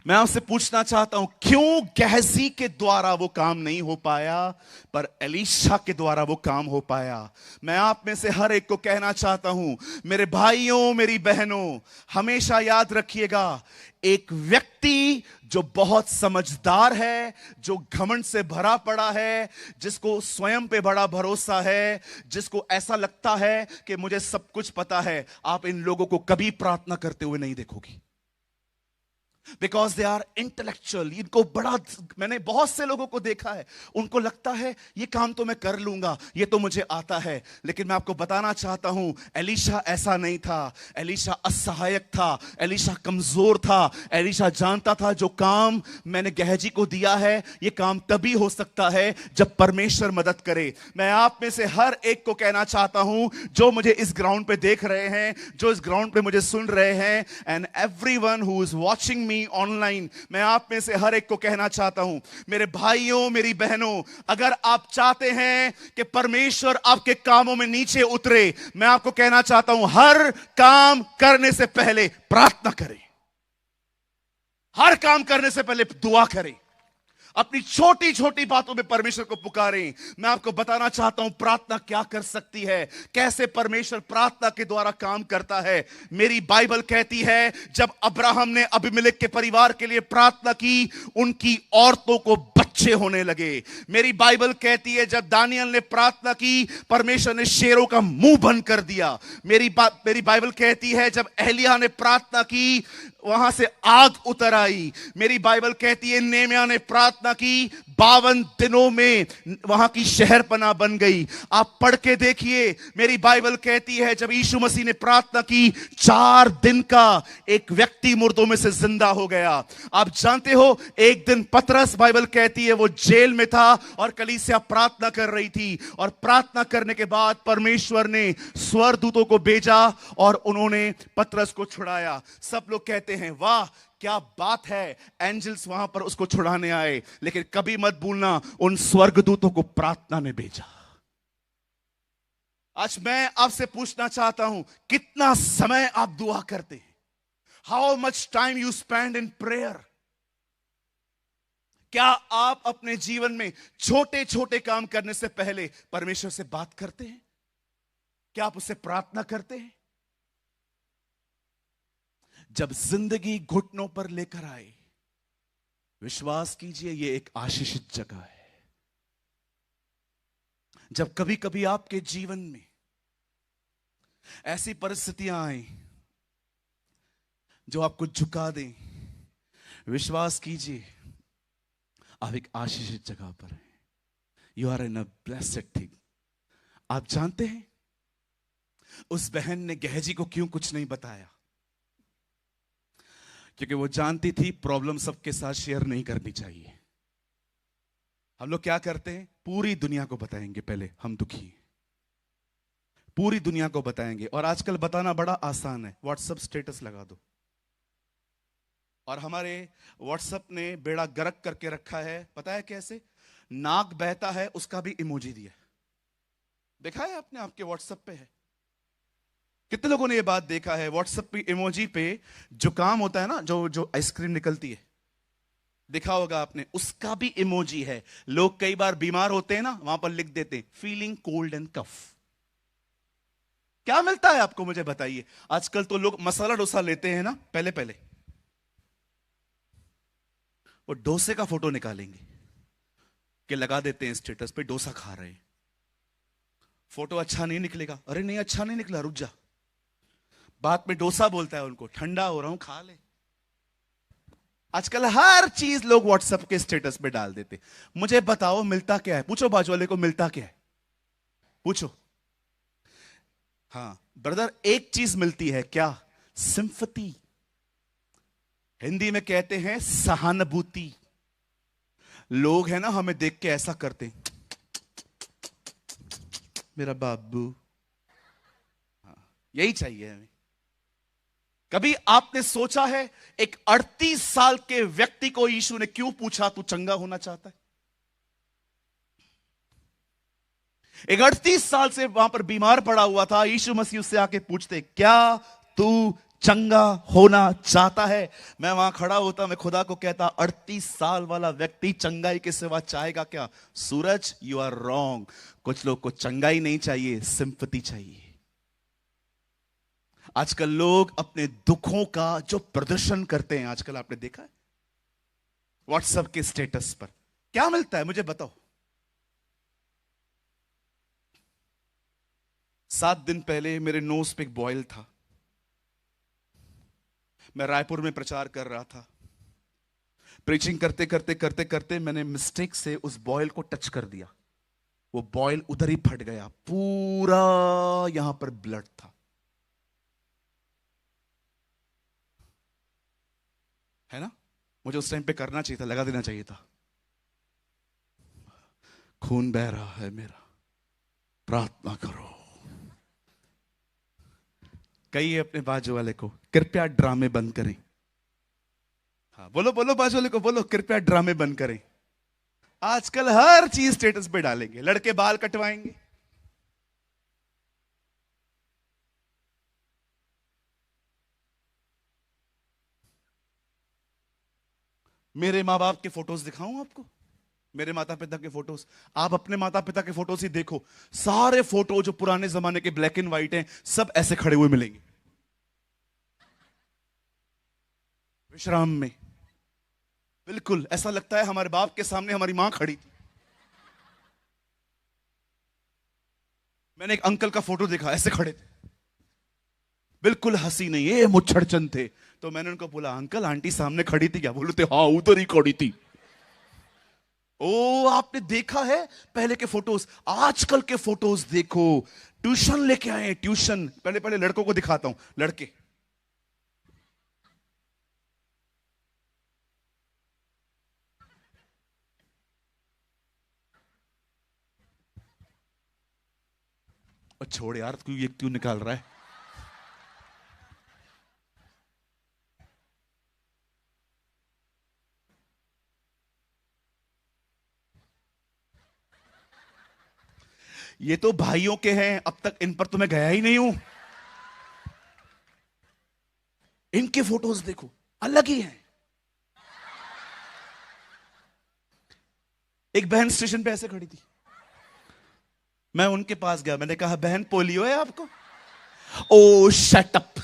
मैं आपसे पूछना चाहता हूं, क्यों गेहजी के द्वारा वो काम नहीं हो पाया, पर एलीशा के द्वारा वो काम हो पाया? मैं आप में से हर एक को कहना चाहता हूं, मेरे भाइयों, मेरी बहनों, हमेशा याद रखिएगा, एक व्यक्ति जो बहुत समझदार है, जो घमंड से भरा पड़ा है, जिसको स्वयं पे बड़ा भरोसा है, जिसको ऐसा लगता है कि मुझे सब कुछ पता है, आप इन लोगों को कभी प्रार्थना करते हुए नहीं देखोगी। Because they are intellectual. इनको बड़ा, मैंने बहुत से लोगों को देखा है, उनको लगता है ये काम तो मैं कर लूंगा, ये तो मुझे आता है। लेकिन मैं आपको बताना चाहता हूं, एलीशा ऐसा नहीं था। एलीशा असहायक था, एलीशा कमजोर था। एलीशा जानता था जो काम मैंने गेहजी को दिया है, ये काम तभी हो सकता है जब परमेश्वर मदद करे। मैं आप में से हर एक को कहना चाहता हूं, जो मुझे इस ग्राउंड पे देख रहे हैं, जो इस ग्राउंड पे मुझे सुन रहे हैं, and everyone who is watching me online, मैं आप में से हर एक को कहना चाहता हूं, मेरे भाइयों, मेरी बहनों, अगर आप चाहते हैं कि परमेश्वर आपके कामों में नीचे उतरे, मैं आपको कहना चाहता हूं, हर काम करने से पहले प्रार्थना करें। हर काम करने से पहले दुआ करें। अपनी छोटी छोटी बातों में परमेश्वर को पुकारें। मैं आपको बताना चाहता हूं प्रार्थना क्या कर सकती है, कैसे परमेश्वर प्रार्थना के द्वारा काम करता है। मेरी बाइबल कहती है, जब अब्राहम ने अबीमेलेक के परिवार के लिए प्रार्थना की, उनकी औरतों को बच्चे होने लगे। मेरी बाइबल कहती है, जब दानियल ने प्रार्थना की, परमेश्वर ने शेरों का मुंह बंद कर दिया। मेरी बाइबल कहती है, जब एलिय्याह ने प्रार्थना की, वहां से आग उतर आई। मेरी बाइबल कहती है, नेहम्याह ने प्रार्थना की, 52 दिनों में वहां की शहरपनाह बन गई। आप पढ़ के देखिए, मेरी बाइबल कहती है, जब यीशु मसीह ने प्रार्थना की, 4 दिन का एक व्यक्ति मुर्दों में से जिंदा हो गया। आप जानते हो, एक दिन पतरस, बाइबल कहती है, वो जेल में था और कलीसिया प्रार्थना कर रही थी, और प्रार्थना करने के बाद परमेश्वर ने स्वर्गदूतों को भेजा और उन्होंने पतरस को छुड़ाया। सब लोग कहते हैं, वाह क्या बात है, एंजल्स वहां पर उसको छुड़ाने आए। लेकिन कभी मत भूलना, उन स्वर्गदूतों को प्रार्थना ने भेजा। आज मैं आपसे पूछना चाहता हूं, कितना समय आप दुआ करते हैं? How much time you spend in prayer? क्या आप अपने जीवन में छोटे छोटे काम करने से पहले परमेश्वर से बात करते हैं? क्या आप उससे प्रार्थना करते हैं? जब जिंदगी घुटनों पर लेकर आए, विश्वास कीजिए, यह एक आशीषित जगह है। जब कभी कभी आपके जीवन में ऐसी परिस्थितियां आए जो आपको झुका दें, विश्वास कीजिए, आप एक आशीषित जगह पर हैं। You are in a blessed thing. आप जानते हैं, उस बहन ने गेहजी को क्यों कुछ नहीं बताया? क्योंकि वो जानती थी प्रॉब्लम सबके साथ शेयर नहीं करनी चाहिए। हम लोग क्या करते हैं, पूरी दुनिया को बताएंगे पहले हम दुखी हैं, पूरी दुनिया को बताएंगे। और आजकल बताना बड़ा आसान है, व्हाट्सएप स्टेटस लगा दो। और हमारे व्हाट्सएप ने बेड़ा गर्क करके रखा है, पता है कैसे? नाक बहता है उसका भी इमोजी दिया। देखा है आपने? आपके व्हाट्सएप पे है। कितने लोगों ने ये बात देखा है? व्हाट्सएप पे इमोजी पे जुकाम होता है ना, जो आइसक्रीम निकलती है, देखा होगा आपने, उसका भी इमोजी है। लोग कई बार बीमार होते हैं ना, वहां पर लिख देते हैं फीलिंग कोल्ड एंड कफ। क्या मिलता है आपको, मुझे बताइए? आजकल तो लोग मसाला डोसा लेते हैं ना, पहले पहले वो डोसे का फोटो निकालेंगे कि लगा देते हैं स्टेटस पे, डोसा खा रहे हैं। फोटो अच्छा नहीं निकलेगा, अरे नहीं अच्छा नहीं निकला, रुक जा। बाद में डोसा बोलता है उनको, ठंडा हो रहा हूं खा ले। आजकल हर चीज लोग व्हाट्सएप के स्टेटस पे डाल देते। मुझे बताओ मिलता क्या है? पूछो बाजू वाले को, मिलता क्या है? पूछो। हाँ ब्रदर, एक चीज मिलती है, क्या? सिंपैथी। हिंदी में कहते हैं सहानुभूति। लोग है ना, हमें देख के ऐसा करते हैं, मेरा बाबू। हाँ, यही चाहिए हमें। कभी आपने सोचा है, एक 38 साल के व्यक्ति को यीशु ने क्यों पूछा, तू चंगा होना चाहता है? एक 38 साल से वहां पर बीमार पड़ा हुआ था, यीशु मसीह उससे आके पूछते, क्या तू चंगा होना चाहता है। मैं वहां खड़ा होता, मैं खुदा को कहता, 38 साल वाला व्यक्ति चंगाई के सिवा चाहेगा क्या? सूरज, यू आर रॉन्ग। कुछ लोग को चंगाई नहीं चाहिए, सिंपैथी चाहिए। आजकल लोग अपने दुखों का जो प्रदर्शन करते हैं, आजकल आपने देखा है व्हाट्सएप के स्टेटस पर, क्या मिलता है मुझे बताओ। 7 दिन पहले मेरे नोज पे एक बॉयल था। मैं रायपुर में प्रचार कर रहा था। प्रीचिंग करते करते करते करते मैंने मिस्टेक से उस बॉयल को टच कर दिया। वो बॉयल उधर ही फट गया, पूरा यहां पर ब्लड था। है ना? मुझे उस टाइम पे करना चाहिए था, लगा देना चाहिए था। खून बह रहा है मेरा, प्रार्थना करो। कहिए अपने बाजू वाले को, कृपया ड्रामे बंद करें। हाँ, बोलो बोलो बाजू वाले को, बोलो कृपया ड्रामे बंद करें। आजकल हर चीज स्टेटस पे डालेंगे। लड़के बाल कटवाएंगे, मेरे माँ बाप के फोटोज दिखाऊं आपको, मेरे माता पिता के फोटोज। आप अपने माता पिता के फोटोज ही देखो, सारे फोटो जो पुराने जमाने के ब्लैक एंड व्हाइट हैं, सब ऐसे खड़े हुए मिलेंगे विश्राम में। बिल्कुल ऐसा लगता है हमारे बाप के सामने हमारी मां खड़ी थी। मैंने एक अंकल का फोटो देखा, ऐसे खड़े थे, बिल्कुल हंसी नहीं, ये मुच्छड़चन थे। तो मैंने उनको बोला, अंकल आंटी सामने खड़ी थी क्या? बोलते हाँ उधर ही खड़ी थी। ओ, आपने देखा है पहले के फोटोज, आजकल के फोटोज देखो। ट्यूशन लेके आए, ट्यूशन। पहले पहले लड़कों को दिखाता हूं, लड़के। छोड़ यार, क्यों ये क्यों निकाल रहा है? ये तो भाइयों के हैं, अब तक इन पर तो मैं गया ही नहीं हूं। इनके फोटोज देखो, अलग ही हैं। एक बहन स्टेशन पे ऐसे खड़ी थी, मैं उनके पास गया, मैंने कहा बहन पोलियो है आपको? ओ शट अप।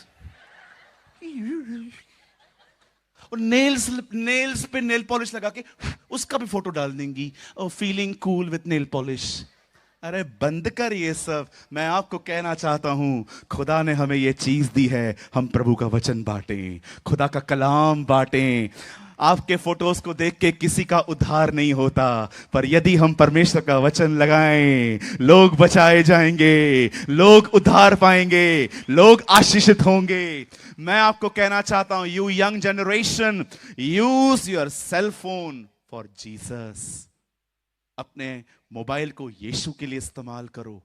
और नेल्स नेल्स पे नेल पॉलिश लगा के उसका भी फोटो डाल देंगी, और feeling cool with nail polish. अरे बंद कर ये सब। मैं आपको कहना चाहता हूं, खुदा ने हमें ये चीज दी है, हम प्रभु का वचन बांटें, खुदा का कलाम बांटें। आपके फोटोज को देख के किसी का उद्धार नहीं होता, पर यदि हम परमेश्वर का वचन लगाएं, लोग बचाए जाएंगे, लोग उद्धार पाएंगे, लोग आशीषित होंगे। मैं आपको कहना चाहता हूं, you young generation, use your cell phone for Jesus. अपने मोबाइल को यीशु के लिए इस्तेमाल करो।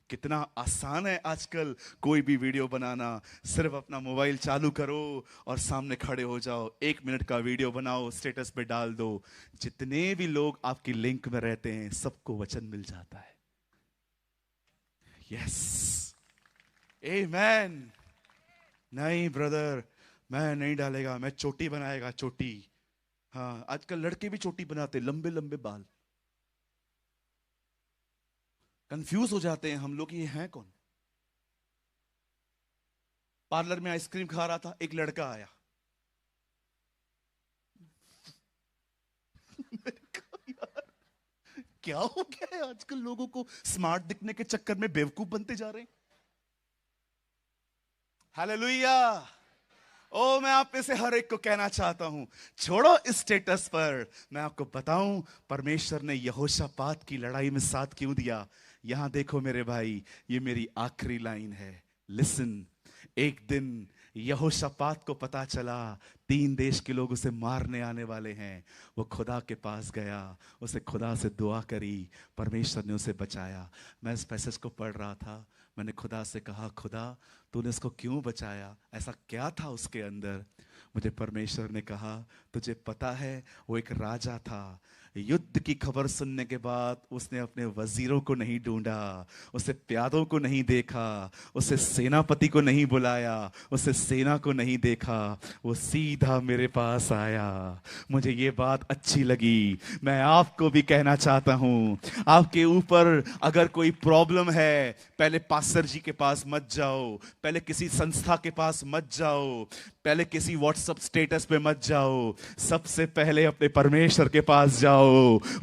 कितना आसान है आजकल कोई भी वीडियो बनाना। सिर्फ अपना मोबाइल चालू करो और सामने खड़े हो जाओ, 1 मिनट का वीडियो बनाओ, स्टेटस पे डाल दो। जितने भी लोग आपकी लिंक में रहते हैं, सबको वचन मिल जाता है। यस, आमेन। नहीं ब्रदर, मैं नहीं डालेगा, मैं चोटी बनाएगा, चोटी। हाँ, आजकल लड़के भी चोटी बनाते, लंबे लंबे बाल। कंफ्यूज हो जाते हैं हम लोग, ये हैं कौन? पार्लर में आइसक्रीम खा रहा था, एक लड़का आया। मैंने कहा, यार क्या हो गया है आजकल लोगों को? स्मार्ट दिखने के चक्कर में बेवकूफ बनते जा रहे हैं। हालेलुया। ओ, मैं आप में से हर एक को कहना चाहता हूं, छोड़ो इस स्टेटस पर। मैं आपको बताऊं, परमेश्वर ने यहोशापात की लड़ाई में साथ क्यों दिया। यहां देखो मेरे भाई, ये मेरी आखिरी लाइन है। लिसन। एक दिन यहोशापात को पता चला 3 देश के लोग उसे मारने आने वाले हैं। वो खुदा के पास गया, उसे खुदा से दुआ करी, परमेश्वर ने उसे बचाया। मैं इस पैसेज को पढ़ रहा था, मैंने खुदा से कहा, खुदा तूने उसको क्यों बचाया? ऐसा क्या था उसके अंदर? मुझे परमेश्वर ने कहा, तुझे पता है वो एक राजा था, युद्ध की खबर सुनने के बाद उसने अपने वजीरों को नहीं ढूंढा, उसे प्यादों को नहीं देखा, उसे सेनापति को नहीं बुलाया, उसे सेना को नहीं देखा, वो सीधा मेरे पास आया। मुझे ये बात अच्छी लगी। मैं आपको भी कहना चाहता हूं, आपके ऊपर अगर कोई प्रॉब्लम है, पहले पास्टर जी के पास मत जाओ, पहले किसी संस्था के पास मत जाओ, पहले किसी व्हाट्सएप स्टेटस पे मत जाओ, सबसे पहले अपने परमेश्वर के पास जाओ।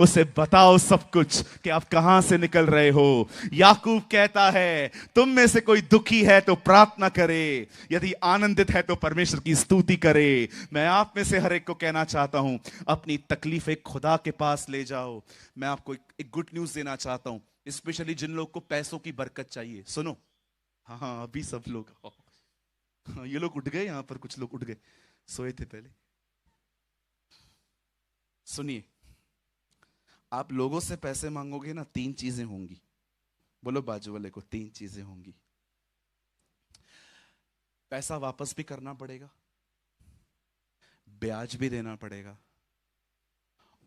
उसे बताओ सब कुछ कि आप कहां से निकल रहे हो। याकूब कहता है, तुम में से कोई दुखी है तो प्रार्थना करे, यदि आनंदित है तो परमेश्वर की स्तुति करे। मैं आप में से हर एक को कहना चाहता हूं, अपनी तकलीफें खुदा के पास ले जाओ। मैं आपको एक गुड न्यूज देना चाहता हूं, स्पेशली जिन लोग को पैसों की बरकत चाहिए। सुनो, हाँ हाँ, अभी सब लोग, हाँ, ये लोग उठ गए, यहां पर कुछ लोग उठ गए, सोए थे पहले। सुनिए, आप लोगों से पैसे मांगोगे ना, तीन चीजें होंगी। बोलो बाजू वाले को, तीन चीजें होंगी। पैसा वापस भी करना पड़ेगा, ब्याज भी देना पड़ेगा,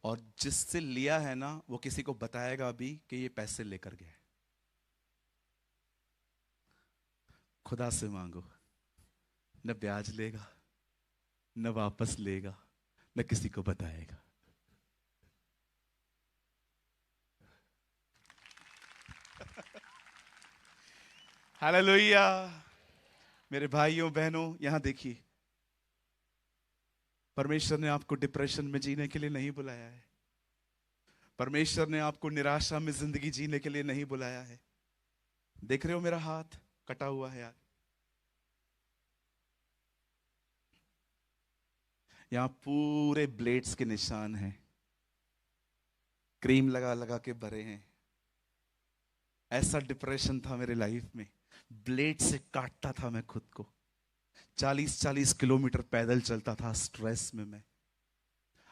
और जिससे लिया है ना वो किसी को बताएगा भी कि ये पैसे लेकर गया है। खुदा से मांगो, न ब्याज लेगा, न वापस लेगा, न किसी को बताएगा। हालेलुया। मेरे भाइयों बहनों, यहां देखिए, परमेश्वर ने आपको डिप्रेशन में जीने के लिए नहीं बुलाया है। परमेश्वर ने आपको निराशा में जिंदगी जीने के लिए नहीं बुलाया है। देख रहे हो मेरा हाथ कटा हुआ है यार, यहां पूरे ब्लेड्स के निशान हैं, क्रीम लगा लगा के भरे हैं। ऐसा डिप्रेशन था मेरे लाइफ में, ब्लेड से काटता था मैं खुद को। 40-40 किलोमीटर पैदल चलता था स्ट्रेस में मैं।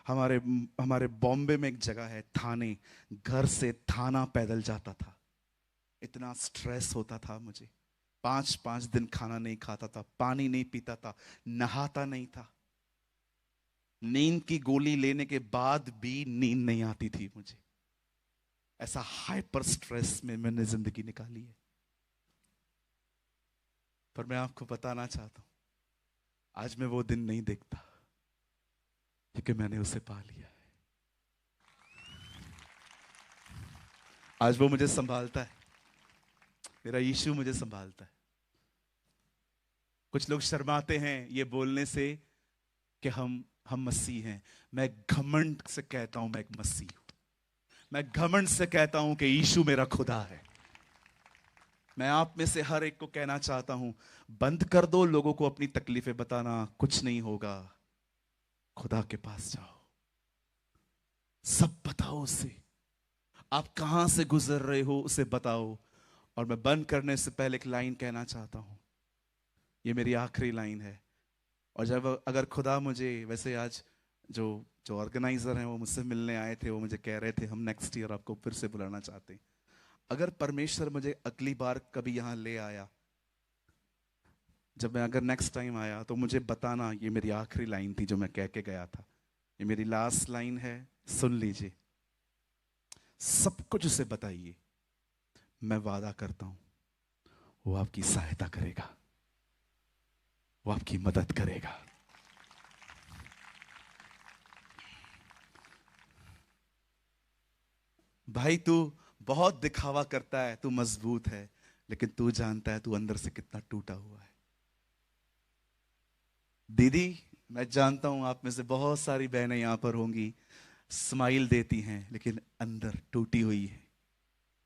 हमारे हमारे बॉम्बे में एक जगह है थाने, घर से थाना पैदल जाता था। इतना स्ट्रेस होता था मुझे। 5-5 दिन खाना नहीं खाता था, पानी नहीं पीता था, नहाता नहीं था। नींद की गोली लेने के बाद भी नींद नहीं आती थी मुझे। ऐसा हाइपर स्ट्रेस में मैंने जिंदगी निकाली है। पर मैं आपको बताना चाहता हूं, आज मैं वो दिन नहीं देखता, क्योंकि मैंने उसे पा लिया है। आज वो मुझे संभालता है, मेरा यीशु मुझे संभालता है। कुछ लोग शर्माते हैं ये बोलने से कि हम मसीह हैं। मैं घमंड से कहता हूं मैं एक मसीह हूं। मैं घमंड से कहता हूं कि यीशु मेरा खुदा है। मैं आप में से हर एक को कहना चाहता हूं, बंद कर दो लोगों को अपनी तकलीफें बताना, कुछ नहीं होगा। खुदा के पास जाओ, सब बताओ उसे। आप कहां से गुजर रहे हो उसे बताओ। और मैं बंद करने से पहले एक लाइन कहना चाहता हूं, ये मेरी आखिरी लाइन है। और जब अगर खुदा मुझे, वैसे आज जो जो ऑर्गेनाइजर हैं वो मुझसे मिलने आए थे, वो मुझे कह रहे थे हम नेक्स्ट ईयर आपको फिर से बुलाना चाहते हैं। अगर परमेश्वर मुझे अगली बार कभी यहां ले आया, जब मैं अगर नेक्स्ट टाइम आया, तो मुझे बताना ये मेरी आखिरी लाइन थी जो मैं कह के गया था। ये मेरी लास्ट लाइन है, सुन लीजिए। सब कुछ उसे बताइए, मैं वादा करता हूं वो आपकी सहायता करेगा, वो आपकी मदद करेगा। भाई तू बहुत दिखावा करता है, तू मजबूत है, लेकिन तू जानता है तू अंदर से कितना टूटा हुआ है। दीदी, मैं जानता हूं आप में से बहुत सारी बहनें यहां पर होंगी, स्माइल देती हैं लेकिन अंदर टूटी हुई है।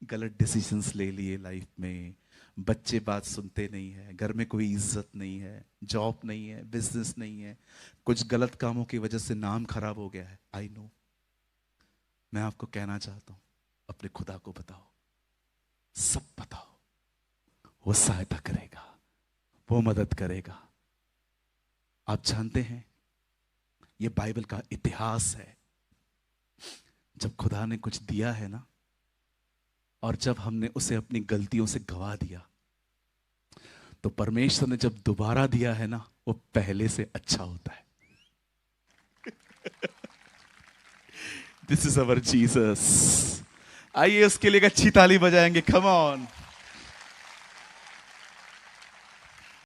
गलत डिसीजंस ले लिए लाइफ में, बच्चे बात सुनते नहीं है, घर में कोई इज्जत नहीं है, जॉब नहीं है, बिजनेस नहीं है, कुछ गलत कामों की वजह से नाम खराब हो गया है। I know. मैं आपको कहना चाहता हूं, अपने खुदा को बताओ, सब बताओ, वो सहायता करेगा, वो मदद करेगा। आप जानते हैं ये बाइबल का इतिहास है। जब खुदा ने कुछ दिया है ना, और जब हमने उसे अपनी गलतियों से गवा दिया, तो परमेश्वर ने जब दोबारा दिया है ना, वो पहले से अच्छा होता है। This is our Jesus. आइए उसके लिए एक अच्छी ताली बजाएंगे, कम ऑन।